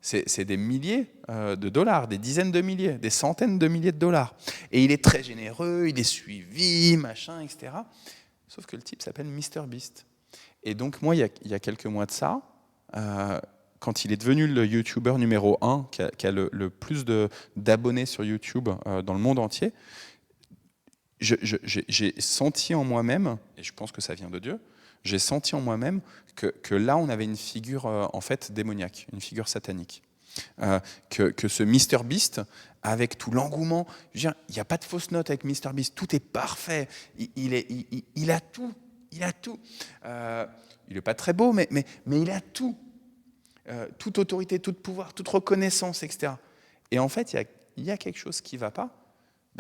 C'est des milliers de dollars, des dizaines de milliers, des centaines de milliers de dollars. Et il est très généreux, il est suivi, machin, etc. Sauf que le type s'appelle MrBeast. Et donc moi, il y a quelques mois de ça, quand il est devenu le YouTuber numéro 1, qui a le plus d'abonnés sur YouTube dans le monde entier, j'ai senti en moi-même, et je pense que ça vient de Dieu, j'ai senti en moi-même que là, on avait une figure en fait démoniaque, une figure satanique. Que ce MrBeast, avec tout l'engouement, je veux dire, il n'y a pas de fausse note avec MrBeast, tout est parfait, il a tout, il a tout. Il n'est pas très beau, mais il a tout. Toute autorité, tout pouvoir, toute reconnaissance, etc. Et en fait, il y a quelque chose qui ne va pas.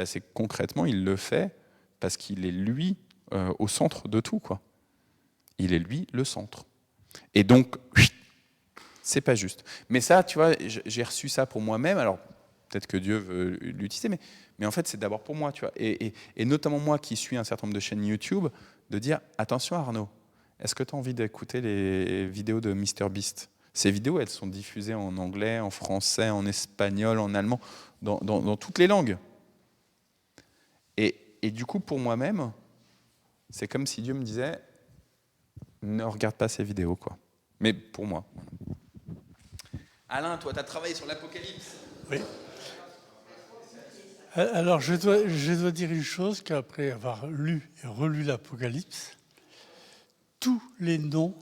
C'est que concrètement, il le fait parce qu'il est lui au centre de tout, quoi. Il est lui le centre. Et donc, c'est pas juste. Mais ça, tu vois, j'ai reçu ça pour moi-même. Alors, peut-être que Dieu veut l'utiliser, mais en fait, c'est d'abord pour moi, tu vois. Et notamment moi qui suis un certain nombre de chaînes YouTube, de dire, attention Arnaud, est-ce que tu as envie d'écouter les vidéos de MrBeast ? Ces vidéos, elles sont diffusées en anglais, en français, en espagnol, en allemand, dans toutes les langues. Et du coup, pour moi-même, c'est comme si Dieu me disait, ne regarde pas ces vidéos, quoi. Mais pour moi. Alain, toi, tu as travaillé sur l'Apocalypse. Oui. Alors, je dois dire une chose, qu'après avoir lu et relu l'Apocalypse, tous les noms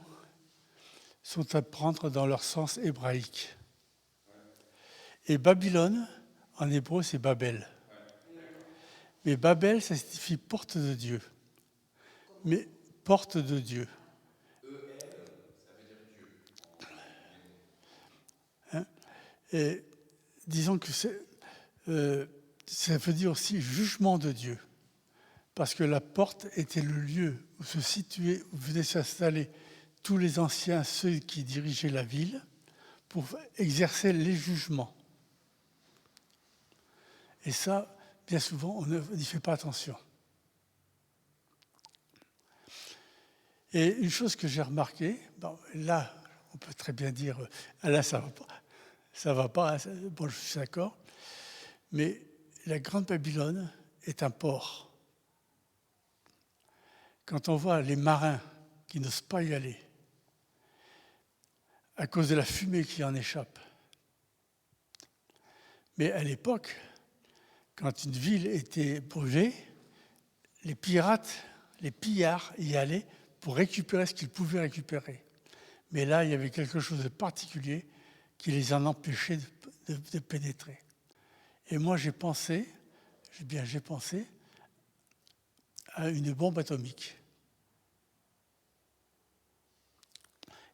sont à prendre dans leur sens hébraïque. Et Babylone, en hébreu, c'est Babel. Mais Babel, ça signifie porte de Dieu. Mais porte de Dieu. Hein? Et disons que ça veut dire aussi jugement de Dieu. parce que la porte était le lieu où se situaient, où venaient s'installer tous les anciens, ceux qui dirigeaient la ville, pour exercer les jugements. Et ça, bien souvent, on n'y fait pas attention. Et une chose que j'ai remarquée, bon, là, on peut très bien dire, là, ça va pas, bon, je suis d'accord, mais la Grande Babylone est un port. Quand on voit les marins qui n'osent pas y aller, à cause de la fumée qui en échappe. Mais à l'époque, quand une ville était brûlée, les pirates, les pillards y allaient pour récupérer ce qu'ils pouvaient récupérer. Mais là, il y avait quelque chose de particulier qui les en empêchait de pénétrer. Et moi, j'ai pensé à une bombe atomique.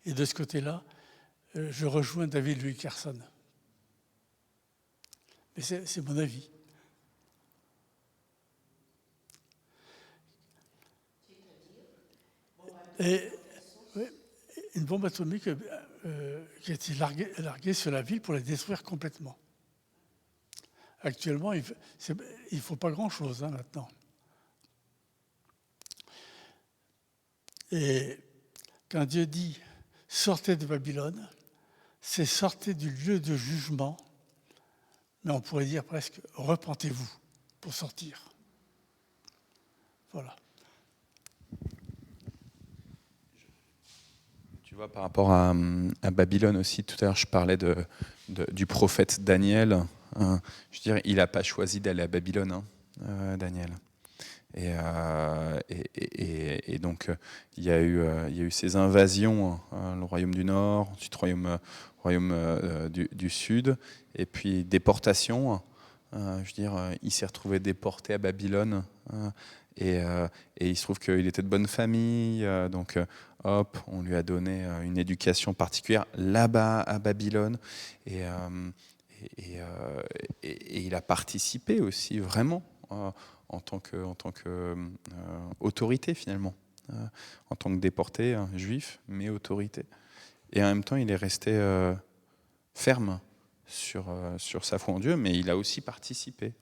Et de ce côté-là, je rejoins David Louis Carson. Mais c'est mon avis. Et une bombe atomique qui a été larguée sur la ville pour la détruire complètement. Actuellement, il ne faut pas grand-chose maintenant. Et quand Dieu dit « sortez de Babylone », c'est « sortez du lieu de jugement », mais on pourrait dire presque « repentez-vous » pour sortir. Voilà. Tu vois, par rapport à Babylone aussi, tout à l'heure, je parlais du prophète Daniel. Je veux dire, il n'a pas choisi d'aller à Babylone, Daniel. Et donc, il y a eu ces invasions, le royaume du Nord, ensuite le royaume du Sud, et puis déportation. Je veux dire, il s'est retrouvé déporté à Babylone. Et il se trouve qu'il était de bonne famille, donc hop, on lui a donné une éducation particulière là-bas à Babylone. Et il a participé aussi vraiment en tant que autorité finalement, en tant que déporté juif, mais autorité. Et en même temps, il est resté ferme sur sa foi en Dieu, mais il a aussi participé.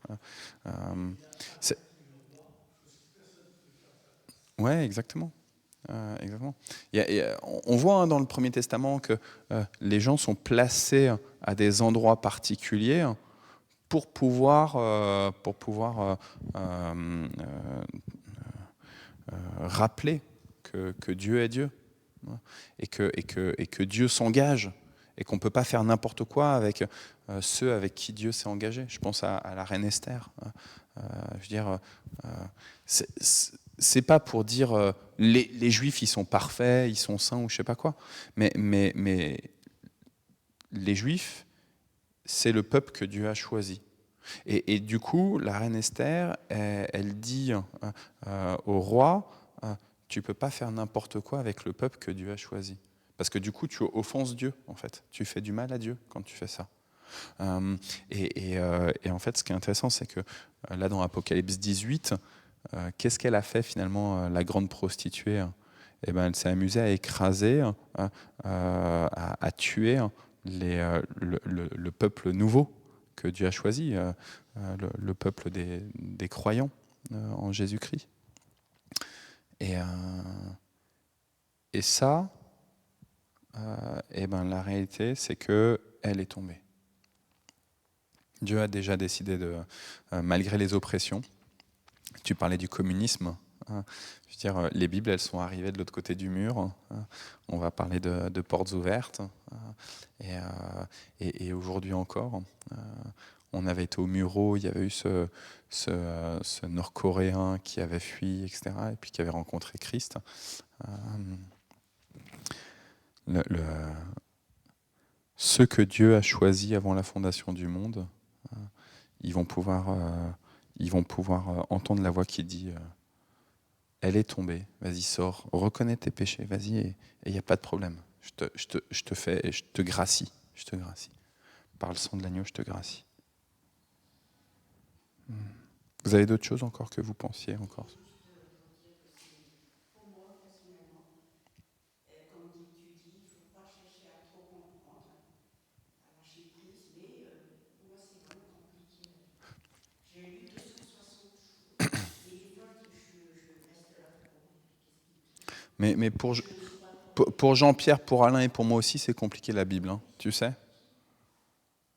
Ouais, exactement. Exactement. On voit dans le Premier Testament que les gens sont placés à des endroits particuliers pour pouvoir rappeler que Dieu est Dieu et que Dieu s'engage et qu'on ne peut pas faire n'importe quoi avec ceux avec qui Dieu s'est engagé. Je pense à la reine Esther. Je veux dire, c'est pas pour dire les Juifs ils sont parfaits, ils sont saints ou je sais pas quoi, mais les Juifs c'est le peuple que Dieu a choisi. Et du coup, la reine Esther, elle dit au roi, tu peux pas faire n'importe quoi avec le peuple que Dieu a choisi, parce que du coup tu offenses Dieu en fait, tu fais du mal à Dieu quand tu fais ça. Et en fait, ce qui est intéressant, c'est que là dans Apocalypse 18, qu'est-ce qu'elle a fait finalement, la grande prostituée? Eh ben, elle s'est amusée à écraser, à tuer le peuple nouveau que Dieu a choisi, le peuple des croyants en Jésus-Christ. Et ça, eh ben, la réalité, c'est qu'elle est tombée. Dieu a déjà décidé malgré les oppressions. Tu parlais du communisme. Je veux dire, les Bibles, elles sont arrivées de l'autre côté du mur. On va parler de portes ouvertes. Et aujourd'hui encore, on avait été au Muro, il y avait eu ce Nord-Coréen qui avait fui, etc., et puis qui avait rencontré Christ. Ceux que Dieu a choisis avant la fondation du monde, ils vont pouvoir entendre la voix qui dit elle est tombée, vas-y sors, reconnais tes péchés, vas-y, et il n'y a pas de problème. Je te gracie. Par le sang de l'agneau, je te gracie. Vous avez d'autres choses encore que vous pensiez encore? Mais pour Jean-Pierre, pour Alain et pour moi aussi, c'est compliqué la Bible, hein, tu sais.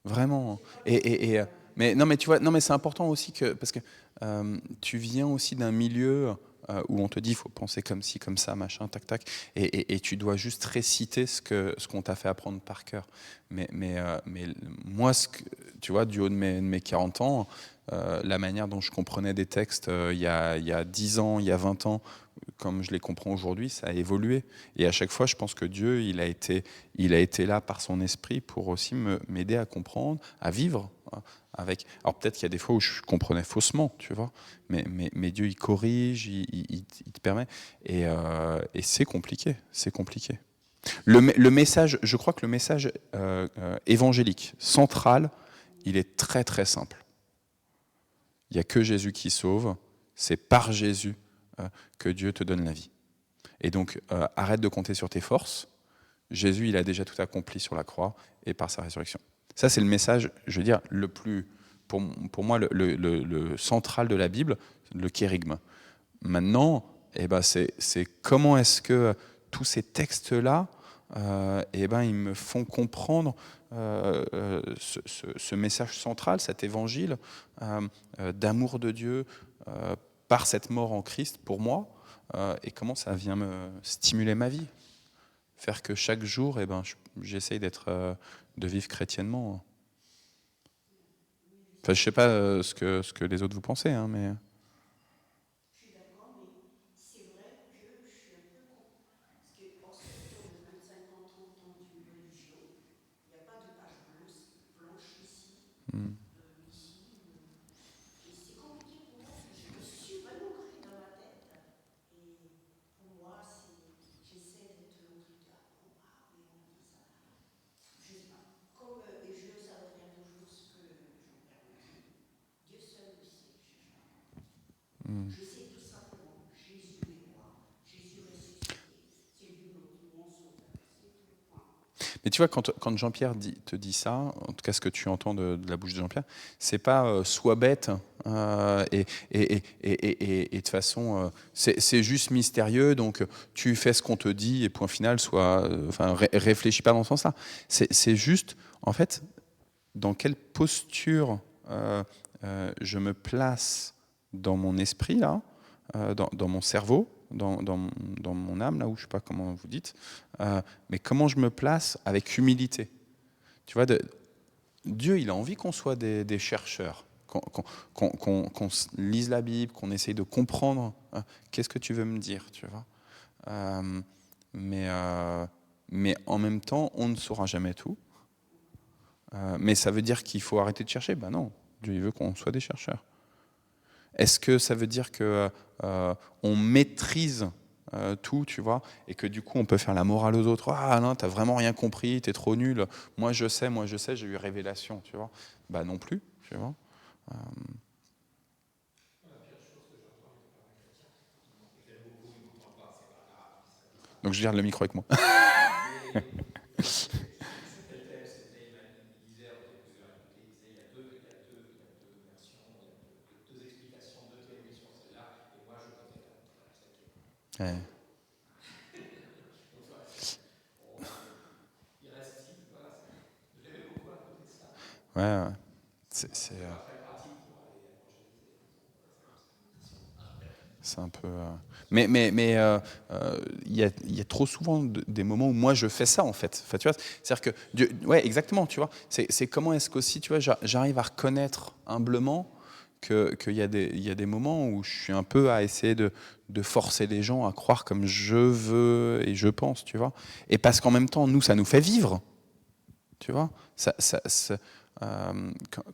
Vraiment. Mais non, mais tu vois, non, mais c'est important aussi parce que tu viens aussi d'un milieu où on te dit il faut penser comme ci, comme ça, machin, tac, tac, et tu dois juste réciter ce qu'on t'a fait apprendre par cœur. Mais moi, tu vois, du haut de mes 40 ans, la manière dont je comprenais des textes il y a 10 ans, il y a 20 ans, comme je les comprends aujourd'hui, ça a évolué. Et à chaque fois, je pense que Dieu, il a été là par son esprit pour aussi m'aider à comprendre, à vivre avec. Alors peut-être qu'il y a des fois où je comprenais faussement, tu vois, mais Dieu, il corrige, il te permet. Et c'est compliqué, c'est compliqué. Le message, je crois que le message évangélique central, il est très très simple. Il n'y a que Jésus qui sauve, c'est par Jésus que Dieu te donne la vie. Et donc, arrête de compter sur tes forces. Jésus, il a déjà tout accompli sur la croix et par sa résurrection. Ça, c'est le message, je veux dire, le plus, pour moi, le central de la Bible, le kérygme. Maintenant, eh ben, c'est comment est-ce que tous ces textes-là, eh ben, ils me font comprendre ce message central, cet évangile d'amour de Dieu par cette mort en Christ pour moi, et comment ça vient me stimuler ma vie, faire que chaque jour, eh ben, j'essaye de vivre chrétiennement. Enfin, je sais pas ce que les autres vous pensez, hein, mais Je suis d'accord, mais c'est vrai que je suis un peu parce que en sortant de 25 ans, 30 ans d'une religion, il n'y a pas de page blanche ici, ici. Et c'est compliqué pour moi, parce que je me suis vraiment créée dans ma tête. Et pour moi, j'essaie d'être le truc de bon, ah oui, on dit ça. Je sais pas. Comme je ça revient toujours ce que Jean-Pierre me dit. Dieu seul le sait, je sais pas. Je sais tout simplement, Jésus est roi, Jésus ressuscité, c'est lui mon sauveur, c'est tout le point. Mais tu vois, quand Jean-Pierre te dit ça, en tout cas ce que tu entends de la bouche de Jean-Pierre, c'est pas sois bête et de toute façon c'est juste mystérieux, donc tu fais ce qu'on te dit et point final, réfléchis pas dans ce sens-là. C'est juste, en fait, dans quelle posture je me place dans mon esprit, là, dans mon cerveau, dans mon âme, là où je ne sais pas comment vous dites, mais comment je me place avec humilité. Tu vois, Dieu, il a envie qu'on soit des chercheurs, qu'on lise la Bible, qu'on essaye de comprendre qu'est-ce que tu veux me dire, tu vois. Mais en même temps, on ne saura jamais tout. Mais ça veut dire qu'il faut arrêter de chercher? Ben non, Dieu il veut qu'on soit des chercheurs. Est-ce que ça veut dire que on maîtrise tout, tu vois, et que du coup on peut faire la morale aux autres? Ah non, t'as vraiment rien compris, t'es trop nul. Moi je sais, j'ai eu révélation, tu vois. Bah non plus, tu vois. Donc je garde le micro avec moi. Ouais. Ouais. C'est un peu. Mais il y a trop souvent des moments où moi je fais ça en fait. Enfin, tu vois, c'est-à-dire que ouais, exactement. Tu vois, c'est comment est-ce qu'aussi, tu vois, j'arrive à reconnaître humblement qu'il y a des moments où je suis un peu à essayer de forcer les gens à croire comme je veux et je pense, tu vois. Et parce qu'en même temps, nous, ça nous fait vivre, tu vois.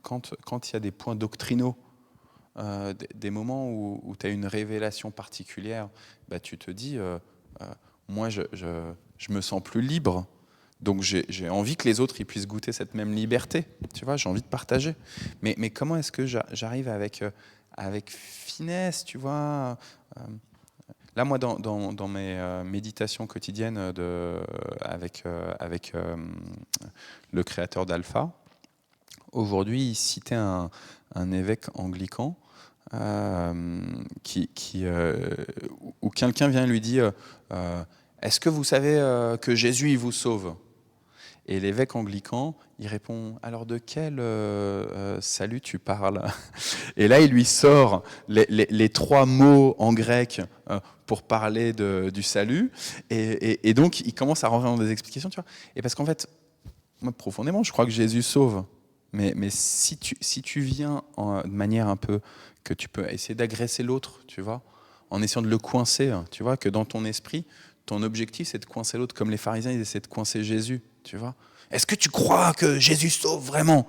Quand il y a des points doctrinaux, des moments où tu as une révélation particulière, bah, tu te dis, moi, je me sens plus libre. Donc j'ai envie que les autres ils puissent goûter cette même liberté, tu vois, j'ai envie de partager. Mais comment est-ce que j'arrive avec finesse, tu vois? Là, moi, dans mes méditations quotidiennes avec le créateur d'Alpha, aujourd'hui, il citait un évêque anglican où quelqu'un vient et lui dit est-ce que vous savez que Jésus il vous sauve? Et l'évêque anglican, il répond alors de quel salut tu parles? Et là, il lui sort les 3 mots en grec pour parler du salut. Et donc, il commence à rentrer dans des explications. Tu vois. Et parce qu'en fait, moi, profondément, je crois que Jésus sauve. Mais si tu viens de manière un peu que tu peux essayer d'agresser l'autre, tu vois, en essayant de le coincer, hein, tu vois, que dans ton esprit, ton objectif, c'est de coincer l'autre, comme les pharisiens, ils essaient de coincer Jésus, tu vois. Est-ce que tu crois que Jésus sauve vraiment?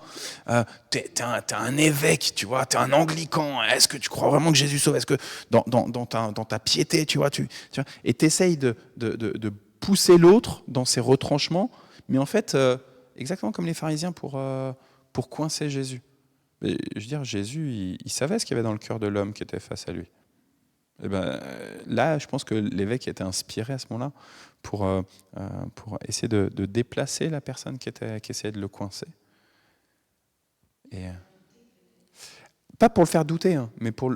T'es un évêque, tu vois, t'es un anglican. Est-ce que tu crois vraiment que Jésus sauve? Est-ce que dans ta piété, tu vois, et t'essayes de pousser l'autre dans ses retranchements, mais en fait, exactement comme les pharisiens pour coincer Jésus. Mais, je veux dire, Jésus, il savait ce qu'il y avait dans le cœur de l'homme qui était face à lui. Et ben, là, je pense que l'évêque était inspiré à ce moment-là pour essayer de déplacer la personne qui essayait de le coincer. Et, pas pour le faire douter, hein, mais pour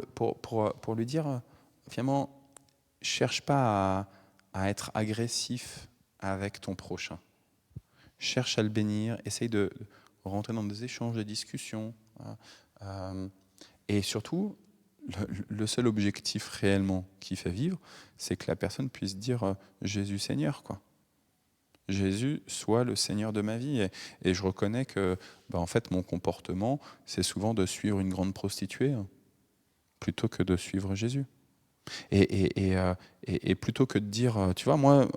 lui dire, finalement, cherche pas à être agressif avec ton prochain. Cherche à le bénir, essaye de rentrer dans des échanges, des discussions. Et surtout, le seul objectif réellement qui fait vivre, c'est que la personne puisse dire Jésus Seigneur, quoi. Jésus soit le Seigneur de ma vie. Et je reconnais que en fait, mon comportement, c'est souvent de suivre une grande prostituée plutôt que de suivre Jésus. Et plutôt que de dire, tu vois, moi,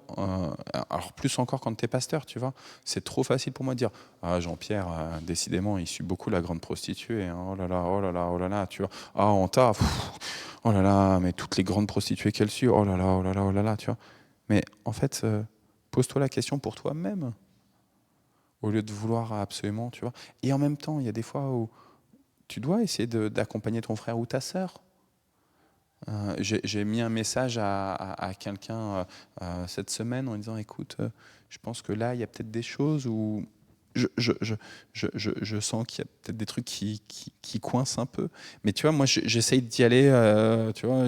alors plus encore quand tu es pasteur, tu vois, c'est trop facile pour moi de dire, ah Jean-Pierre, décidément, il suit beaucoup la grande prostituée, hein, oh là là, oh là là, oh là là, tu vois, ah Anta, oh là là, mais toutes les grandes prostituées qu'elle suit, oh là là, oh là là, oh là là, tu vois. Mais en fait, pose-toi la question pour toi-même, au lieu de vouloir absolument, tu vois. Et en même temps, il y a des fois où tu dois essayer d'accompagner ton frère ou ta sœur. J'ai mis un message à quelqu'un cette semaine en disant écoute, je pense que là il y a peut-être des choses où je sens qu'il y a peut-être des trucs qui coincent un peu, mais tu vois, moi j'essaye d'y aller, tu vois,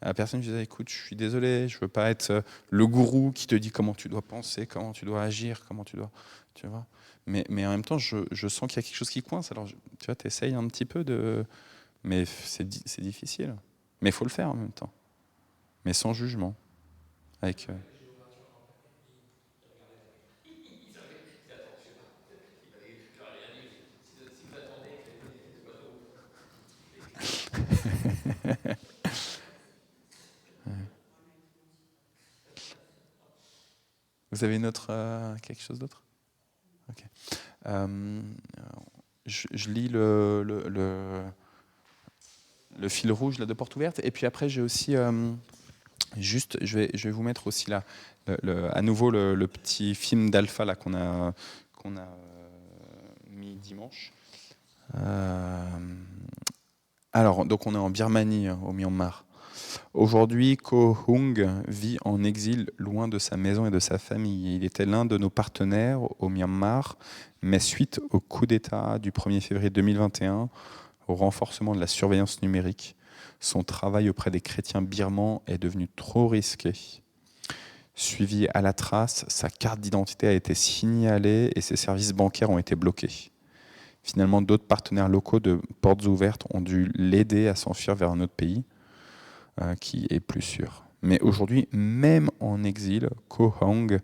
à la personne je disais écoute, je suis désolé, je veux pas être le gourou qui te dit comment tu dois penser, comment tu dois agir, comment tu dois, tu vois, mais en même temps je sens qu'il y a quelque chose qui coince, alors tu vois, t'essayes un petit peu mais c'est difficile. Mais il faut le faire en même temps. Mais sans jugement. Avec, Vous avez quelque chose d'autre? Okay. Je lis le fil rouge là, de Porte Ouverte. Et puis après, j'ai aussi... je vais vous mettre aussi là, à nouveau le petit film d'Alpha là, qu'on a mis dimanche. Alors, donc on est en Birmanie, au Myanmar. Aujourd'hui, Ko Hung vit en exil loin de sa maison et de sa famille. Il était l'un de nos partenaires au Myanmar, mais suite au coup d'État du 1er février 2021, au renforcement de la surveillance numérique, son travail auprès des chrétiens birmans est devenu trop risqué. Suivi à la trace, sa carte d'identité a été signalée et ses services bancaires ont été bloqués. Finalement, d'autres partenaires locaux de Portes Ouvertes ont dû l'aider à s'enfuir vers un autre pays qui est plus sûr. Mais aujourd'hui, même en exil, Ko Hung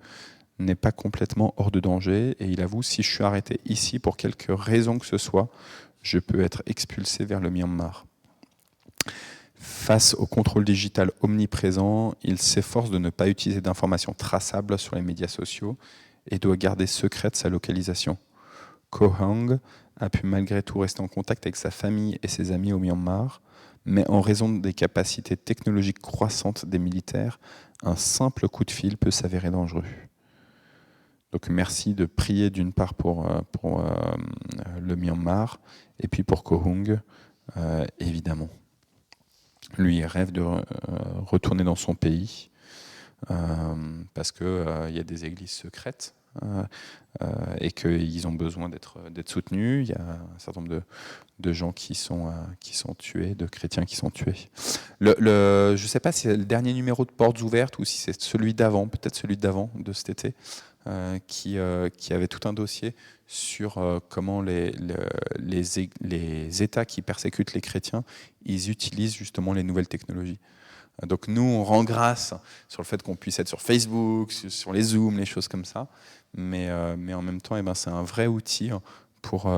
n'est pas complètement hors de danger et il avoue, si je suis arrêté ici pour quelque raison que ce soit, je peux être expulsé vers le Myanmar. Face au contrôle digital omniprésent, il s'efforce de ne pas utiliser d'informations traçables sur les médias sociaux et doit garder secrète sa localisation. Ko Hung a pu malgré tout rester en contact avec sa famille et ses amis au Myanmar, mais en raison des capacités technologiques croissantes des militaires, un simple coup de fil peut s'avérer dangereux. Donc merci de prier d'une part pour le Myanmar et puis pour Ko Hung, évidemment. Lui, il rêve de retourner dans son pays parce qu'il y a des églises secrètes et qu'ils ont besoin d'être soutenus. Il y a un certain nombre de gens qui sont tués, de chrétiens qui sont tués. Je ne sais pas si c'est le dernier numéro de Portes Ouvertes ou si c'est celui d'avant, peut-être celui d'avant, de cet été, qui avait tout un dossier sur comment les États qui persécutent les chrétiens, ils utilisent justement les nouvelles technologies. Donc nous, on rend grâce sur le fait qu'on puisse être sur Facebook, sur les Zooms, les choses comme ça, mais en même temps, c'est un vrai outil pour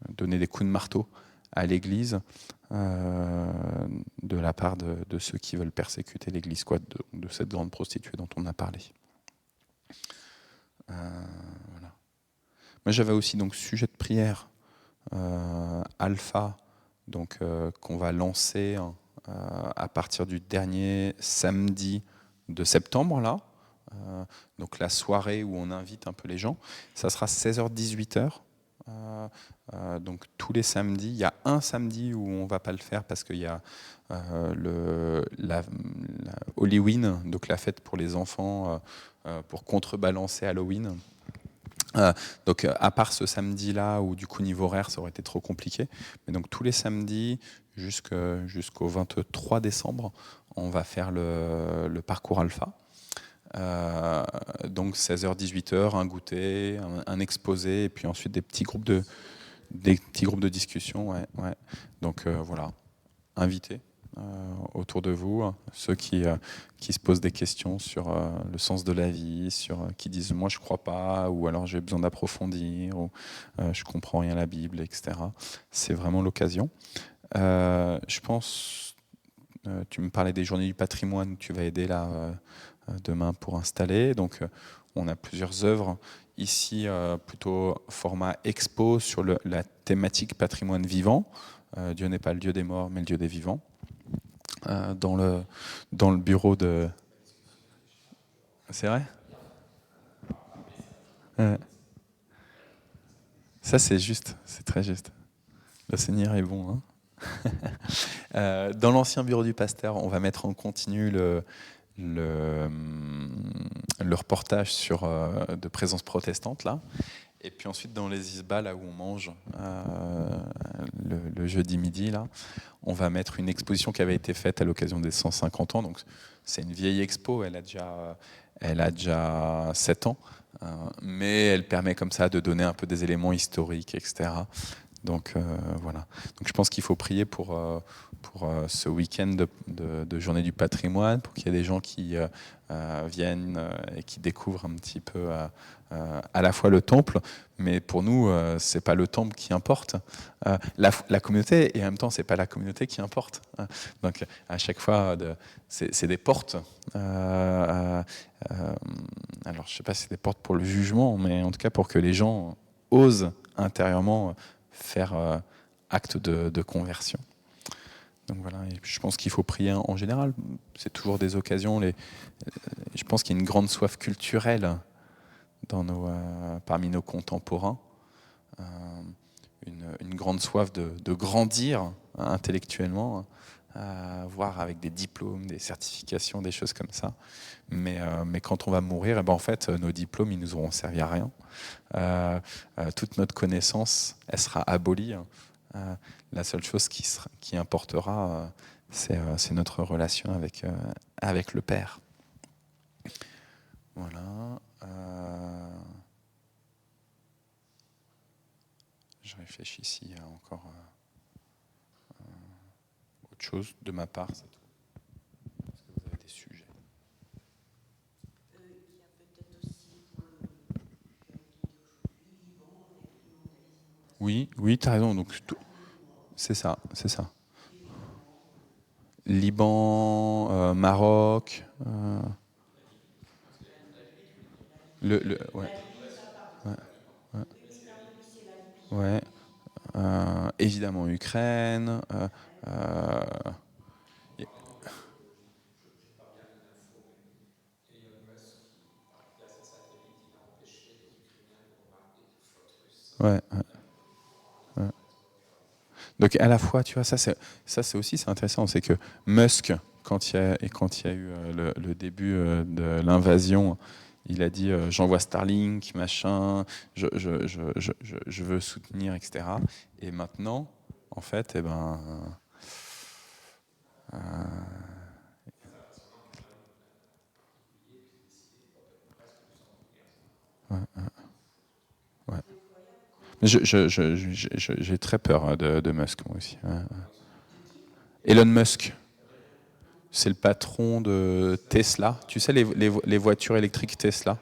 donner des coups de marteau à l'Église de la part de ceux qui veulent persécuter l'Église, de cette grande prostituée dont on a parlé. Voilà. Moi, j'avais aussi donc sujet de prière Alpha, donc qu'on va lancer à partir du dernier samedi de septembre là. Donc la soirée où on invite un peu les gens, ça sera 16h-18h. Donc tous les samedis, il y a un samedi où on va pas le faire parce qu'il y a la Halloween, donc la fête pour les enfants, pour contrebalancer Halloween. Donc à part ce samedi-là où du coup niveau horaire ça aurait été trop compliqué, mais donc tous les samedis jusqu'au 23 décembre, on va faire le parcours Alpha. Donc 16h-18h, un goûter, un exposé, et puis ensuite des petits groupes de discussion. Ouais. Donc voilà, invités autour de vous, ceux qui se posent des questions sur le sens de la vie, qui disent moi je crois pas, ou alors j'ai besoin d'approfondir, ou je comprends rien à la Bible, etc. C'est vraiment l'occasion. Je pense, tu me parlais des journées du patrimoine, tu vas aider là demain pour installer. Donc on a plusieurs œuvres ici, plutôt format expo sur la thématique patrimoine vivant. Dieu n'est pas le Dieu des morts, mais le Dieu des vivants. Dans le bureau de... C'est vrai ? Ça c'est juste, c'est très juste. Le Seigneur est bon. Hein. Dans l'ancien bureau du pasteur, on va mettre en continu le reportage sur de présence protestante là, et puis ensuite dans les isbas là où on mange le jeudi midi là, on va mettre une exposition qui avait été faite à l'occasion des 150 ans. Donc c'est une vieille expo, elle a déjà 7 ans, mais elle permet comme ça de donner un peu des éléments historiques, etc. Donc voilà. Donc je pense qu'il faut prier pour ce week-end de journée du patrimoine, pour qu'il y ait des gens qui viennent et qui découvrent un petit peu à la fois le temple, mais pour nous, c'est pas le temple qui importe, la communauté, et en même temps, c'est pas la communauté qui importe. Donc à chaque fois, c'est des portes. Alors je sais pas si c'est des portes pour le jugement, mais en tout cas pour que les gens osent intérieurement faire acte de conversion. Donc voilà, et je pense qu'il faut prier en général. C'est toujours des occasions. Je pense qu'il y a une grande soif culturelle parmi nos contemporains, une grande soif de grandir intellectuellement, voire avec des diplômes, des certifications, des choses comme ça. Mais quand on va mourir, en fait, nos diplômes, ils nous auront servi à rien. Toute notre connaissance, elle sera abolie. La seule chose qui importera, c'est notre relation avec le Père. Voilà. Je réfléchis s'il y a encore autre chose de ma part. C'est tout. Est-ce que vous avez des sujets ? Oui, tu as raison. Donc, c'est ça. Liban, Maroc. Ouais. Évidemment, Ukraine. Ouais. Donc à la fois, tu vois, ça c'est aussi c'est intéressant, c'est que Musk, quand il y a eu le début de l'invasion, il a dit j'envoie Starlink, machin, je veux soutenir, etc. Et maintenant, en fait, eh ben, ouais. J'ai très peur de Musk, moi aussi. Ouais. Elon Musk, c'est le patron de Tesla. Tu sais, les voitures électriques Tesla.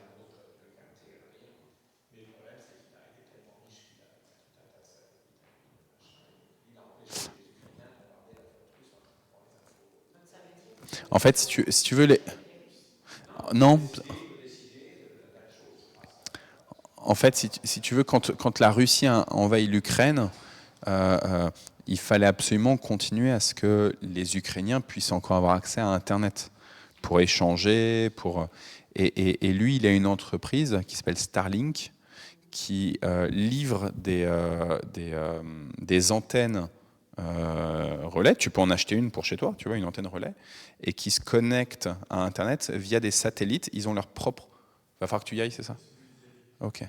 En fait, si tu veux les... Non. En fait, si tu veux, quand la Russie a envahi l'Ukraine, il fallait absolument continuer à ce que les Ukrainiens puissent encore avoir accès à Internet pour échanger. Et lui, il a une entreprise qui s'appelle Starlink qui livre des antennes relais. Tu peux en acheter une pour chez toi, tu vois, une antenne relais, et qui se connecte à Internet via des satellites. Ils ont leur propre... Va falloir que tu y ailles, c'est ça ? Ok.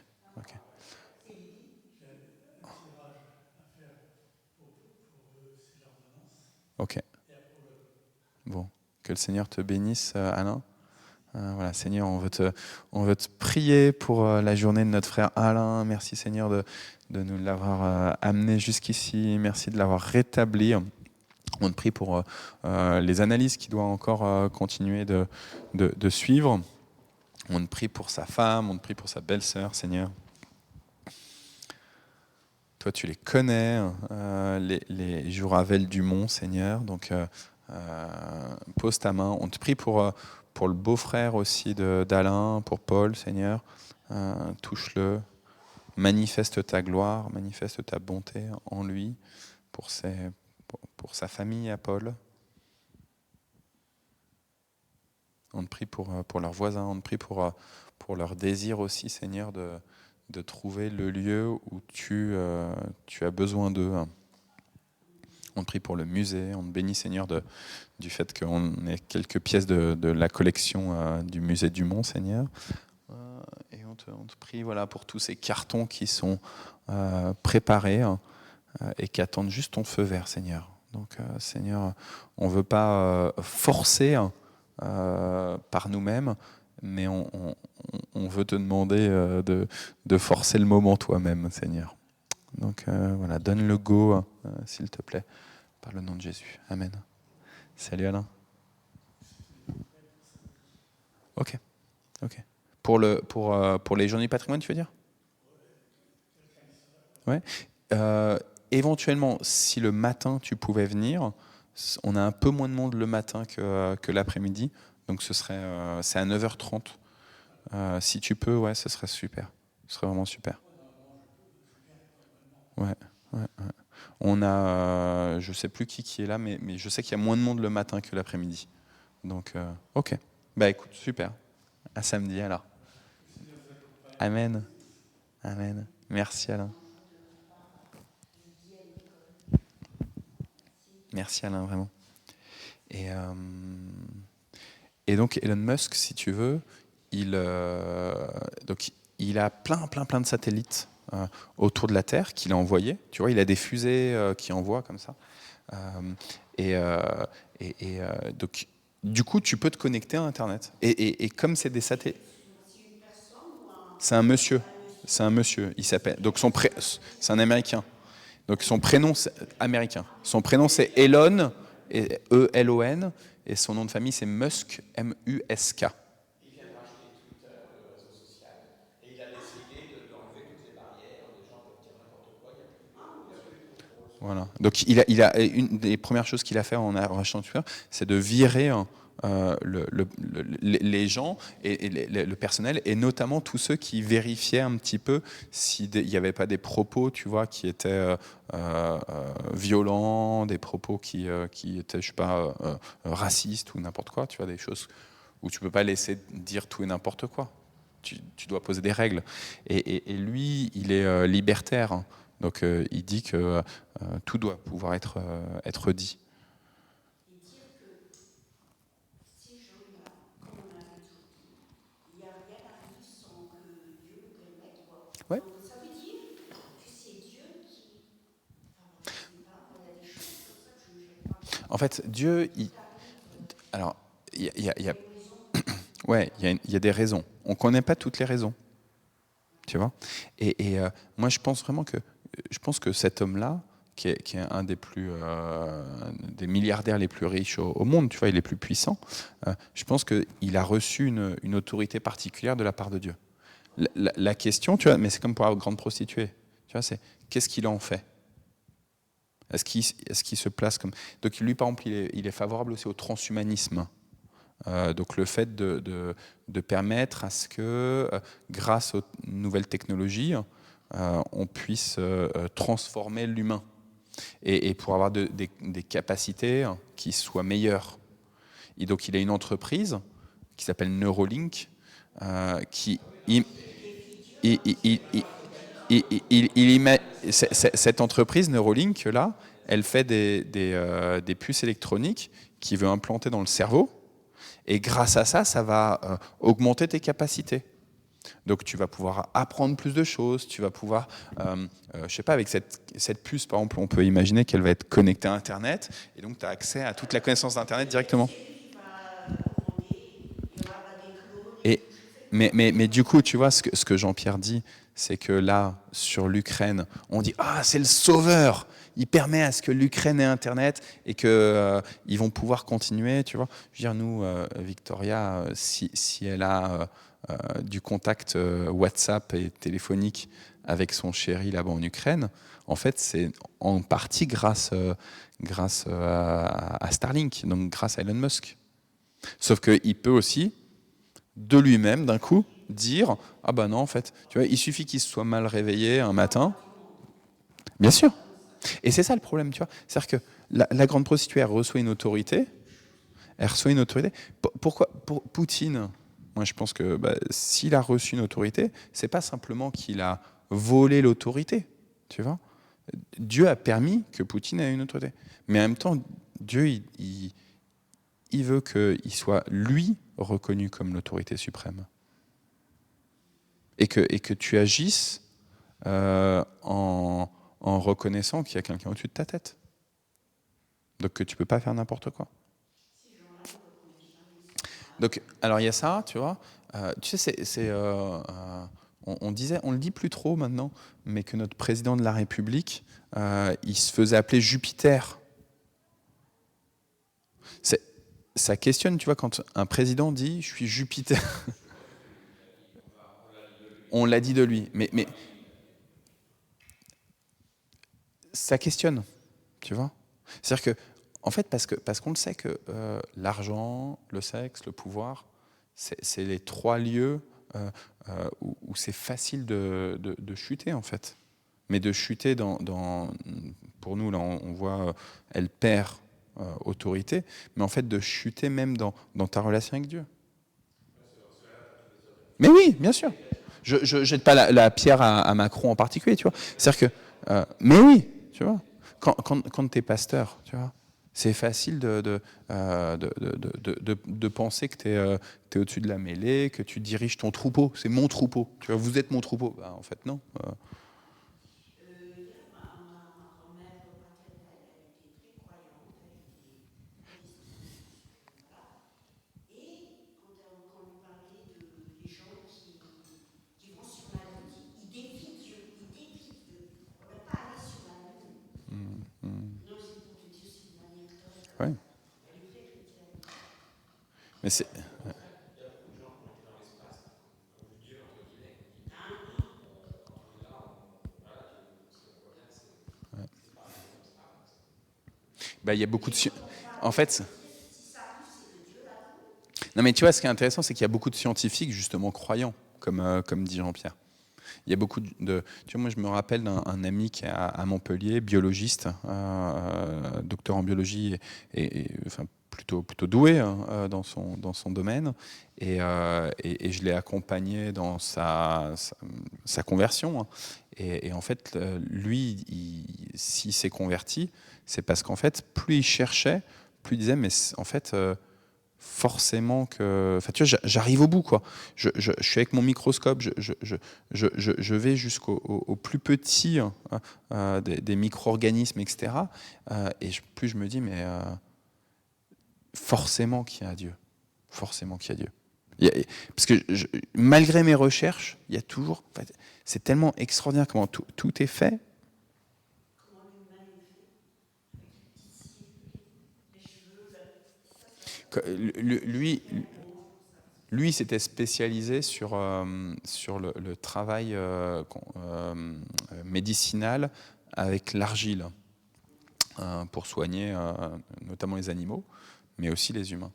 Ok. Bon, que le Seigneur te bénisse, Alain. Voilà, Seigneur, on veut te prier pour la journée de notre frère Alain. Merci, Seigneur, de nous l'avoir amené jusqu'ici. Merci de l'avoir rétabli. On te prie pour les analyses qu'il doit encore continuer de suivre. On te prie pour sa femme, on te prie pour sa belle-sœur, Seigneur. Toi, tu les connais, les Jouravel du Mont, Seigneur. Donc, pose ta main. On te prie pour le beau-frère aussi d'Alain, pour Paul, Seigneur. Touche-le. Manifeste ta gloire, manifeste ta bonté en lui, pour sa famille à Paul. On te prie pour leurs voisins. On te prie pour leur désir aussi, Seigneur, de trouver le lieu où tu as besoin d'eux. On te prie pour le musée. On te bénit, Seigneur, du fait qu'on ait quelques pièces de la collection du musée du Mont, Seigneur. Et on te prie pour tous ces cartons qui sont préparés et qui attendent juste ton feu vert, Seigneur. Donc, Seigneur, on ne veut pas forcer par nous-mêmes, mais on veut te demander de forcer le moment toi-même, Seigneur. Donc donne le go, s'il te plaît, par le nom de Jésus. Amen. Salut Alain. Ok. Pour les journées patrimoine, tu veux dire ? Ouais. Éventuellement, si le matin tu pouvais venir, on a un peu moins de monde le matin que l'après-midi, donc c'est à 9h30. Si tu peux, ouais, ce serait super. Ce serait vraiment super. Ouais. On a, je sais plus qui est là, mais je sais qu'il y a moins de monde le matin que l'après-midi. Donc, ok. Bah écoute, super. À samedi alors. Amen. Merci Alain. Merci Alain, vraiment. Et donc Elon Musk, si tu veux, il a plein de satellites autour de la Terre qu'il a envoyés. Tu vois, il a des fusées qu'il envoie comme ça. Donc, du coup, tu peux te connecter à Internet. Et comme c'est des satellites... C'est un monsieur. Il s'appelle... Donc, c'est un Américain. Donc, son prénom, c'est américain. Son prénom, c'est Elon, E-L-O-N, et son nom de famille, c'est Musk, M-U-S-K. Il vient de racheter Twitter, le réseau social, et il a décidé d'enlever toutes les barrières. Les gens peuvent dire n'importe quoi, il n'y a plus de contrôle. Voilà. Donc, il a une des premières choses qu'il a fait en rachetant Twitter, c'est de virer les gens et le personnel, et notamment tous ceux qui vérifiaient un petit peu s'il n'y avait pas des propos, tu vois, qui étaient violents, des propos qui étaient, je sais pas, racistes ou n'importe quoi, tu vois, des choses où tu peux pas laisser dire tout et n'importe quoi. Tu dois poser des règles. Et lui, il est libertaire, hein. Donc il dit que tout doit pouvoir être dit. En fait, Dieu, alors, ouais, il y a des raisons. On ne connaît pas toutes les raisons. Tu vois ? Et moi, je pense que cet homme-là, qui est un des milliardaires les plus riches au monde, tu vois, il est plus puissant, je pense qu'il a reçu une autorité particulière de la part de Dieu. La question, tu vois, mais c'est comme pour la grande prostituée, tu vois, c'est qu'est-ce qu'il en fait ? Est-ce qu'il se place comme... Donc lui, par exemple, il est favorable aussi au transhumanisme. Donc le fait de permettre à ce que, grâce aux nouvelles technologies, on puisse transformer l'humain et pour avoir des capacités qui soient meilleures. Et donc il a une entreprise qui s'appelle Neuralink, qui... Cette entreprise Neuralink là, elle fait des puces électroniques qu'il veut implanter dans le cerveau, et grâce à ça, ça va augmenter tes capacités. Donc tu vas pouvoir apprendre plus de choses, tu vas pouvoir, je sais pas, avec cette puce par exemple, on peut imaginer qu'elle va être connectée à Internet, et donc tu as accès à toute la connaissance d'Internet directement. Mais du coup, tu vois, ce que Jean-Pierre dit, c'est que là, sur l'Ukraine, on dit « Ah, c'est le sauveur !» Il permet à ce que l'Ukraine ait Internet et qu'ils vont pouvoir continuer, tu vois. Je veux dire, nous, Victoria, si elle a du contact WhatsApp et téléphonique avec son chéri là-bas en Ukraine, en fait, c'est en partie grâce à Starlink, donc grâce à Elon Musk. Sauf qu'il peut aussi, de lui-même, d'un coup, dire « Ah ben non, en fait, tu vois, il suffit qu'il se soit mal réveillé un matin. » Bien sûr. Et c'est ça le problème, tu vois. C'est-à-dire que la grande prostituée, elle reçoit une autorité. Pourquoi pour Poutine, moi je pense que s'il a reçu une autorité, c'est pas simplement qu'il a volé l'autorité, tu vois. Dieu a permis que Poutine ait une autorité. Mais en même temps, Dieu, il veut qu'il soit, lui, reconnu comme l'autorité suprême. Et que tu agisses en reconnaissant qu'il y a quelqu'un au-dessus de ta tête. Donc que tu ne peux pas faire n'importe quoi. Donc, alors il y a ça, tu vois. Tu sais, on le dit plus trop maintenant, mais que notre président de la République, il se faisait appeler Jupiter. Ça questionne, tu vois, quand un président dit « je suis Jupiter ». On l'a dit de lui, mais ça questionne, tu vois. C'est-à-dire que, en fait, parce qu'on le sait que l'argent, le sexe, le pouvoir, c'est les trois lieux où c'est facile de chuter, en fait. Mais de chuter pour nous, là, on voit, elle perd autorité, mais en fait de chuter même dans ta relation avec Dieu. Mais oui, bien sûr. Je jette pas la pierre à Macron en particulier, tu vois. C'est-à-dire que, mais oui, tu vois. Quand tu es pasteur, tu vois, c'est facile de penser que tu es au-dessus de la mêlée, que tu diriges ton troupeau. C'est mon troupeau. Tu vois, vous êtes mon troupeau. En fait, non. Ouais. Mais c'est... Il y a beaucoup de... En fait... Non, mais tu vois, ce qui est intéressant, c'est qu'il y a beaucoup de scientifiques, justement, croyants, comme dit Jean-Pierre. Il y a beaucoup de... Tu vois, moi, je me rappelle d'un ami qui est à Montpellier, biologiste, docteur en biologie, et enfin, plutôt doué dans son domaine. Et je l'ai accompagné dans sa conversion. Et en fait, lui, s'il s'est converti, c'est parce qu'en fait, plus il cherchait, plus il disait, mais en fait... forcément que... Enfin, tu vois, j'arrive au bout, quoi. Je suis avec mon microscope, je vais jusqu'au plus petit des micro-organismes, etc. Et plus je me dis, mais forcément qu'il y a Dieu. Forcément qu'il y a Dieu. Parce que malgré mes recherches, il y a toujours... En fait, c'est tellement extraordinaire comment tout est fait. Lui s'était spécialisé sur le travail médicinal avec l'argile pour soigner notamment les animaux, mais aussi les humains.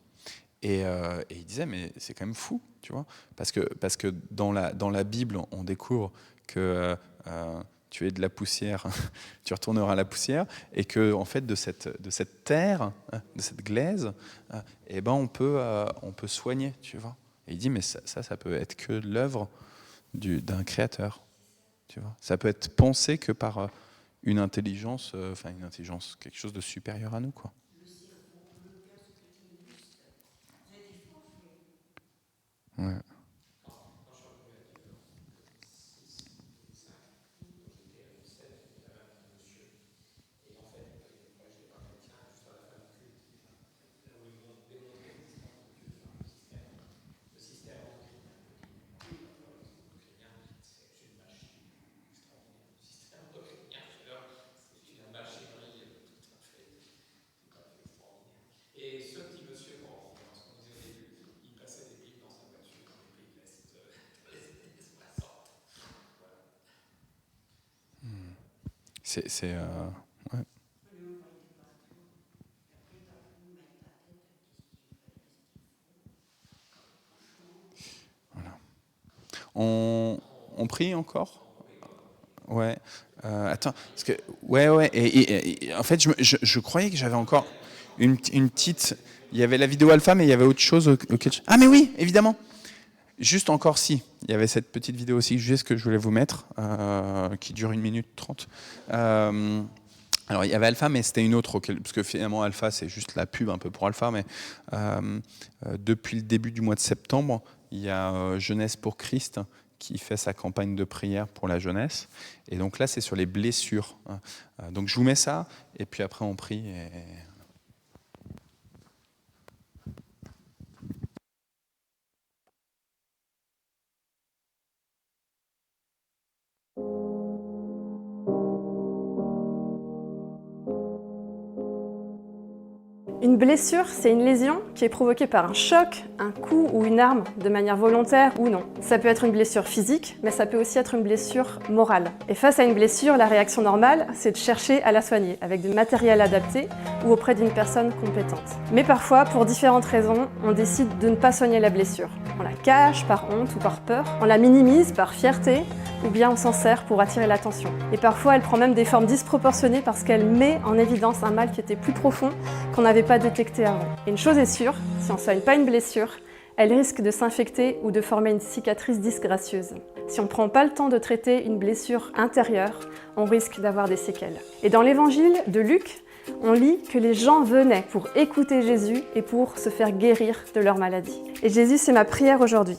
Et il disait, mais c'est quand même fou, tu vois, parce que dans la Bible, on découvre que tu es de la poussière, tu retourneras à la poussière, et que en fait de cette terre, de cette glaise, eh ben on peut soigner, tu vois. Et il dit, mais ça peut être que l'œuvre d'un créateur, tu vois. Ça peut être pensé que par une intelligence, quelque chose de supérieur à nous, quoi. Ouais. Ouais. Voilà. On prie encore? Ouais. Attends, parce que ouais. Et en fait, je croyais que j'avais encore une petite. Il y avait la vidéo alpha, mais il y avait autre chose auquel. Ah, mais oui, évidemment. Juste encore si. Il y avait cette petite vidéo aussi, juste que je voulais vous mettre, qui dure 1 minute 30. Alors, il y avait Alpha, mais c'était une autre, parce que finalement, Alpha, c'est juste la pub un peu pour Alpha, mais depuis le début du mois de septembre, il y a Jeunesse pour Christ qui fait sa campagne de prière pour la jeunesse. Et donc là, c'est sur les blessures. Donc je vous mets ça, et puis après, on prie. Une blessure, c'est une lésion qui est provoquée par un choc, un coup ou une arme, de manière volontaire ou non. Ça peut être une blessure physique, mais ça peut aussi être une blessure morale. Et face à une blessure, la réaction normale, c'est de chercher à la soigner, avec du matériel adapté ou auprès d'une personne compétente. Mais parfois, pour différentes raisons, on décide de ne pas soigner la blessure. On la cache par honte ou par peur, on la minimise par fierté, ou bien on s'en sert pour attirer l'attention. Et parfois, elle prend même des formes disproportionnées parce qu'elle met en évidence un mal qui était plus profond, qu'on n'avait pas détecté avant. Et une chose est sûre, si on ne soigne pas une blessure, elle risque de s'infecter ou de former une cicatrice disgracieuse. Si on ne prend pas le temps de traiter une blessure intérieure, on risque d'avoir des séquelles. Et dans l'évangile de Luc, on lit que les gens venaient pour écouter Jésus et pour se faire guérir de leur maladie. Et Jésus, c'est ma prière aujourd'hui.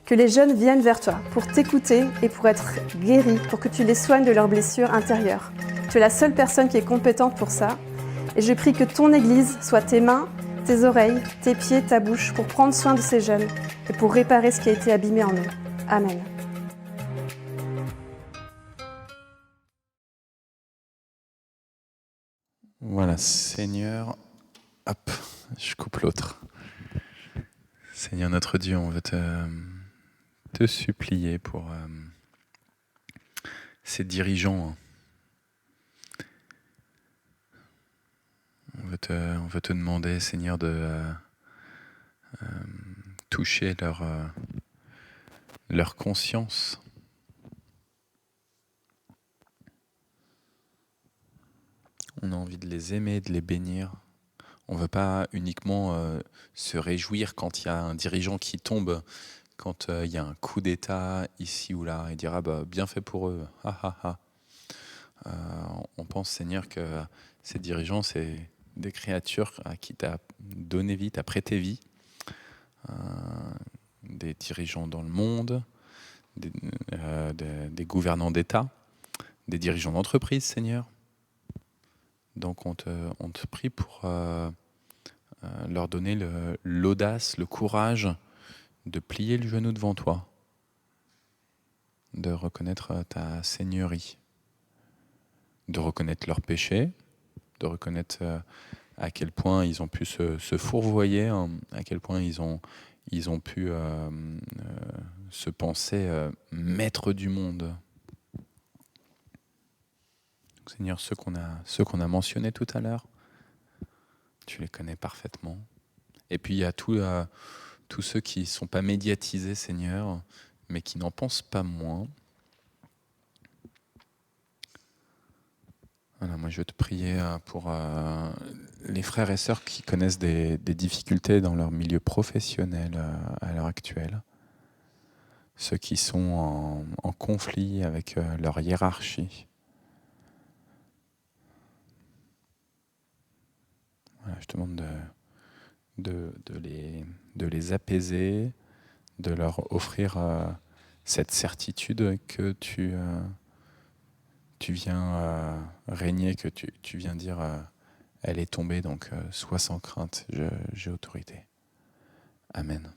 Que les jeunes viennent vers toi pour t'écouter et pour être guéris, pour que tu les soignes de leurs blessures intérieures. Tu es la seule personne qui est compétente pour ça. Et je prie que ton Église soit tes mains, tes oreilles, tes pieds, ta bouche pour prendre soin de ces jeunes et pour réparer ce qui a été abîmé en eux. Amen. Voilà, Seigneur, hop, je coupe l'autre. Seigneur notre Dieu, on veut te supplier pour ces dirigeants. On veut te demander, Seigneur, de toucher leur conscience. On a envie de les aimer, de les bénir. On ne veut pas uniquement se réjouir quand il y a un dirigeant qui tombe, quand il y a un coup d'État ici ou là, et dire « Ah bah, bien fait pour eux, on pense, Seigneur, que ces dirigeants, c'est des créatures à qui tu as donné vie, tu as prêté vie, des dirigeants dans le monde, des gouvernants d'État, des dirigeants d'entreprise, Seigneur. Donc on te prie pour leur donner l'audace, le courage de plier le genou devant toi, de reconnaître ta seigneurie, de reconnaître leurs péchés, de reconnaître à quel point ils ont pu se fourvoyer, hein, à quel point ils ont pu se penser maîtres du monde. Donc, Seigneur, ceux qu'on a mentionnés tout à l'heure, tu les connais parfaitement. Et puis il y a tous ceux qui ne sont pas médiatisés, Seigneur, mais qui n'en pensent pas moins. Voilà, moi je veux te prier pour les frères et sœurs qui connaissent des difficultés dans leur milieu professionnel à l'heure actuelle. Ceux qui sont en conflit avec leur hiérarchie. Voilà, je te demande de les apaiser, de leur offrir cette certitude que tu viens régner, que tu viens dire elle est tombée, donc sois sans crainte, j'ai autorité. Amen.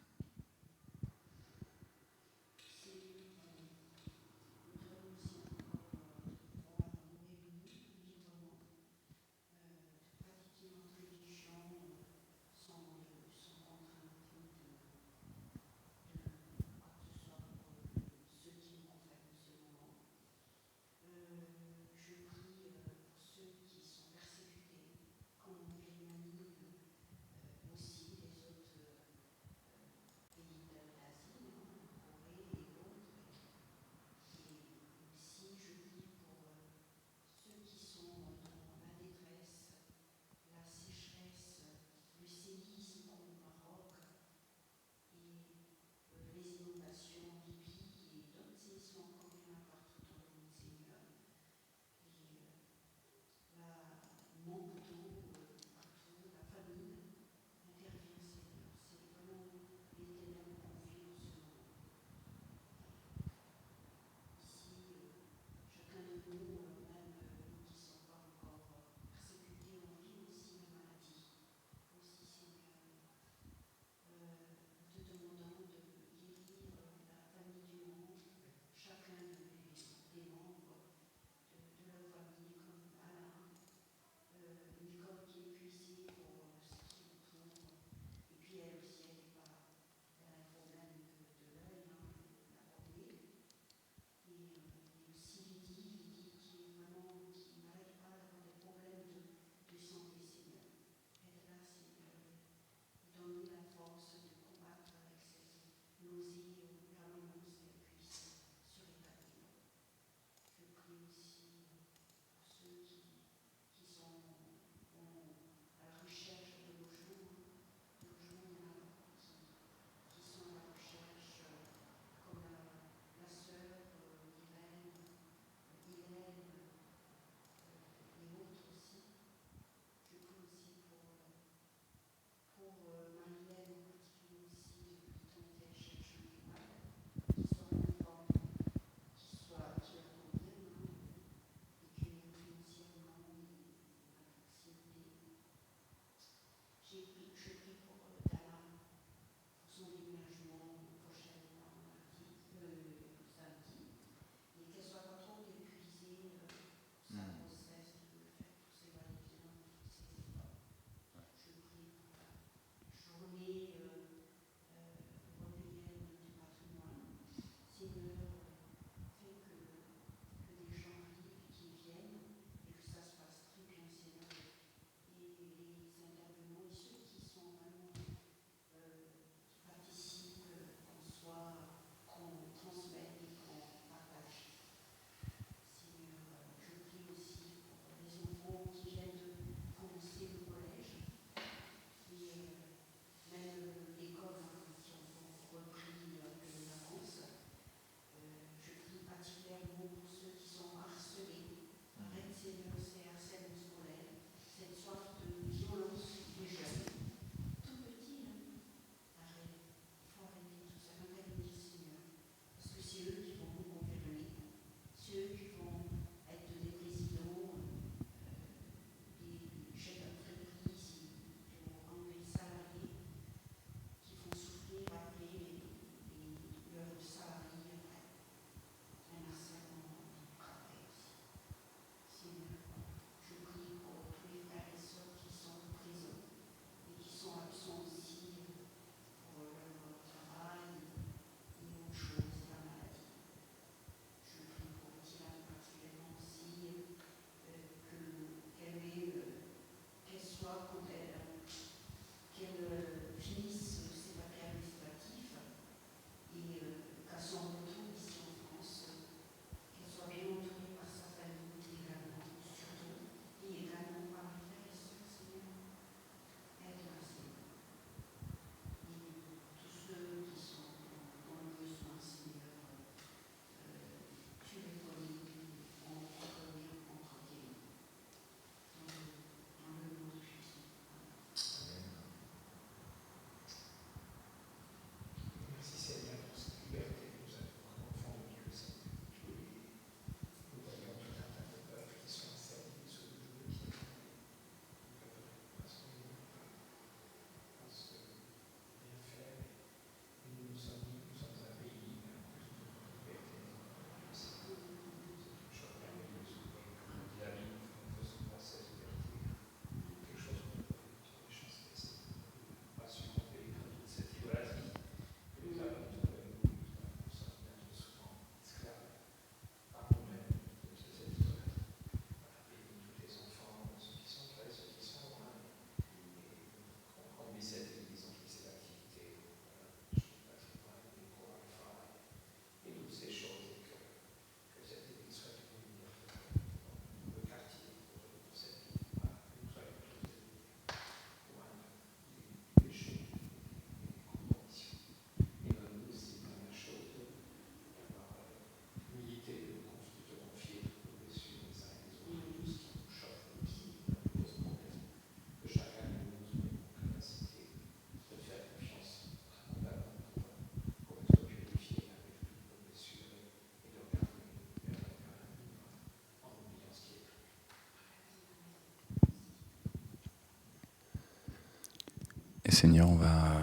Et Seigneur, on va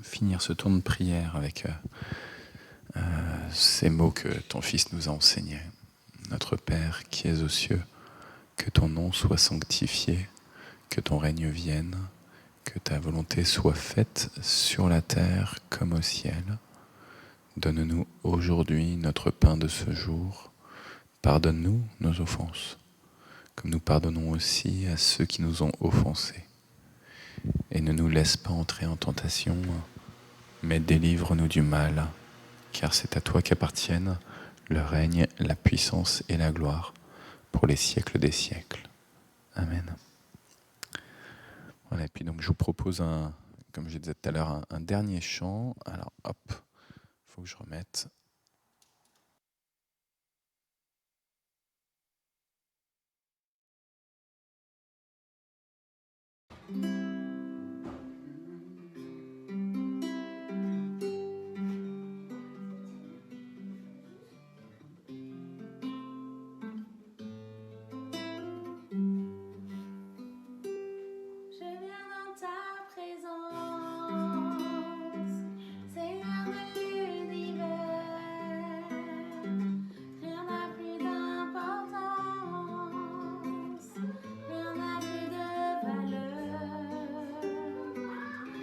finir ce tour de prière avec ces mots que ton Fils nous a enseignés. Notre Père qui es aux cieux, que ton nom soit sanctifié, que ton règne vienne, que ta volonté soit faite sur la terre comme au ciel. Donne-nous aujourd'hui notre pain de ce jour. Pardonne-nous nos offenses, comme nous pardonnons aussi à ceux qui nous ont offensés. Et ne nous laisse pas entrer en tentation, mais délivre-nous du mal, car c'est à toi qu'appartiennent le règne, la puissance et la gloire pour les siècles des siècles. Amen. Voilà, et puis donc je vous propose, comme je disais tout à l'heure, un dernier chant. Alors hop, il faut que je remette. Je viens dans ta présence, Seigneur de l'univers. Rien n'a plus d'importance, rien n'a plus de valeur.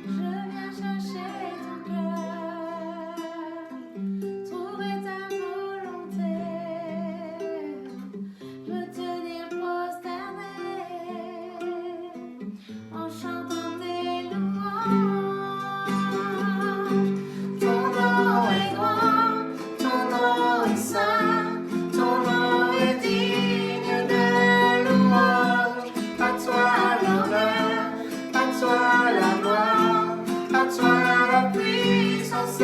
Je viens chercher ton cœur, trouver ta volonté, me tenir prosterné en chantant tes louanges. Ton nom est grand, ton nom est saint, ton nom est digne de louange. À toi l'honneur, à toi la gloire, à toi la puissance et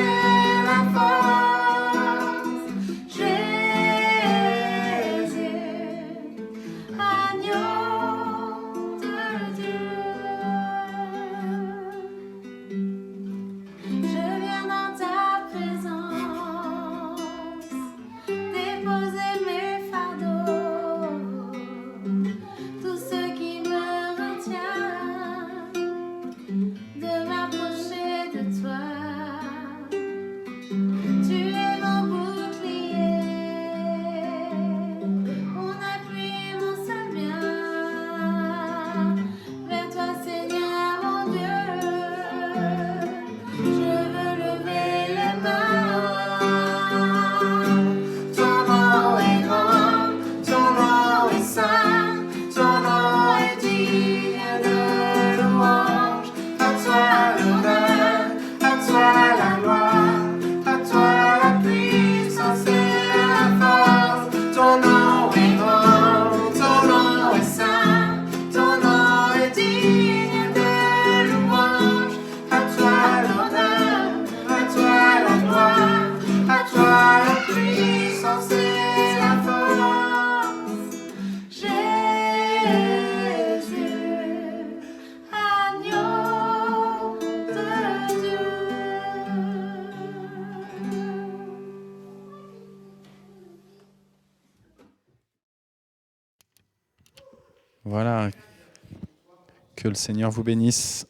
la force. Jésus, agneau de Dieu. Je viens dans ta présence, déposer mes fardeaux, tout ce qui me retient de m'approcher de toi. Tu es mon bouclier, mon appui, mon seul bien. Vers toi, Seigneur, mon Dieu, je veux lever les mains. Ton nom est grand, ton nom est saint, ton nom est digne de louange. À toi l'honneur, à toi la gloire, à toi la puissance et la force. Ton nom est grand, ton nom est saint, ton nom est digne de louange. À toi l'honneur, à toi la gloire, à toi la puissance et la force. Jésus, agneau de Dieu. Voilà, que le Seigneur vous bénisse.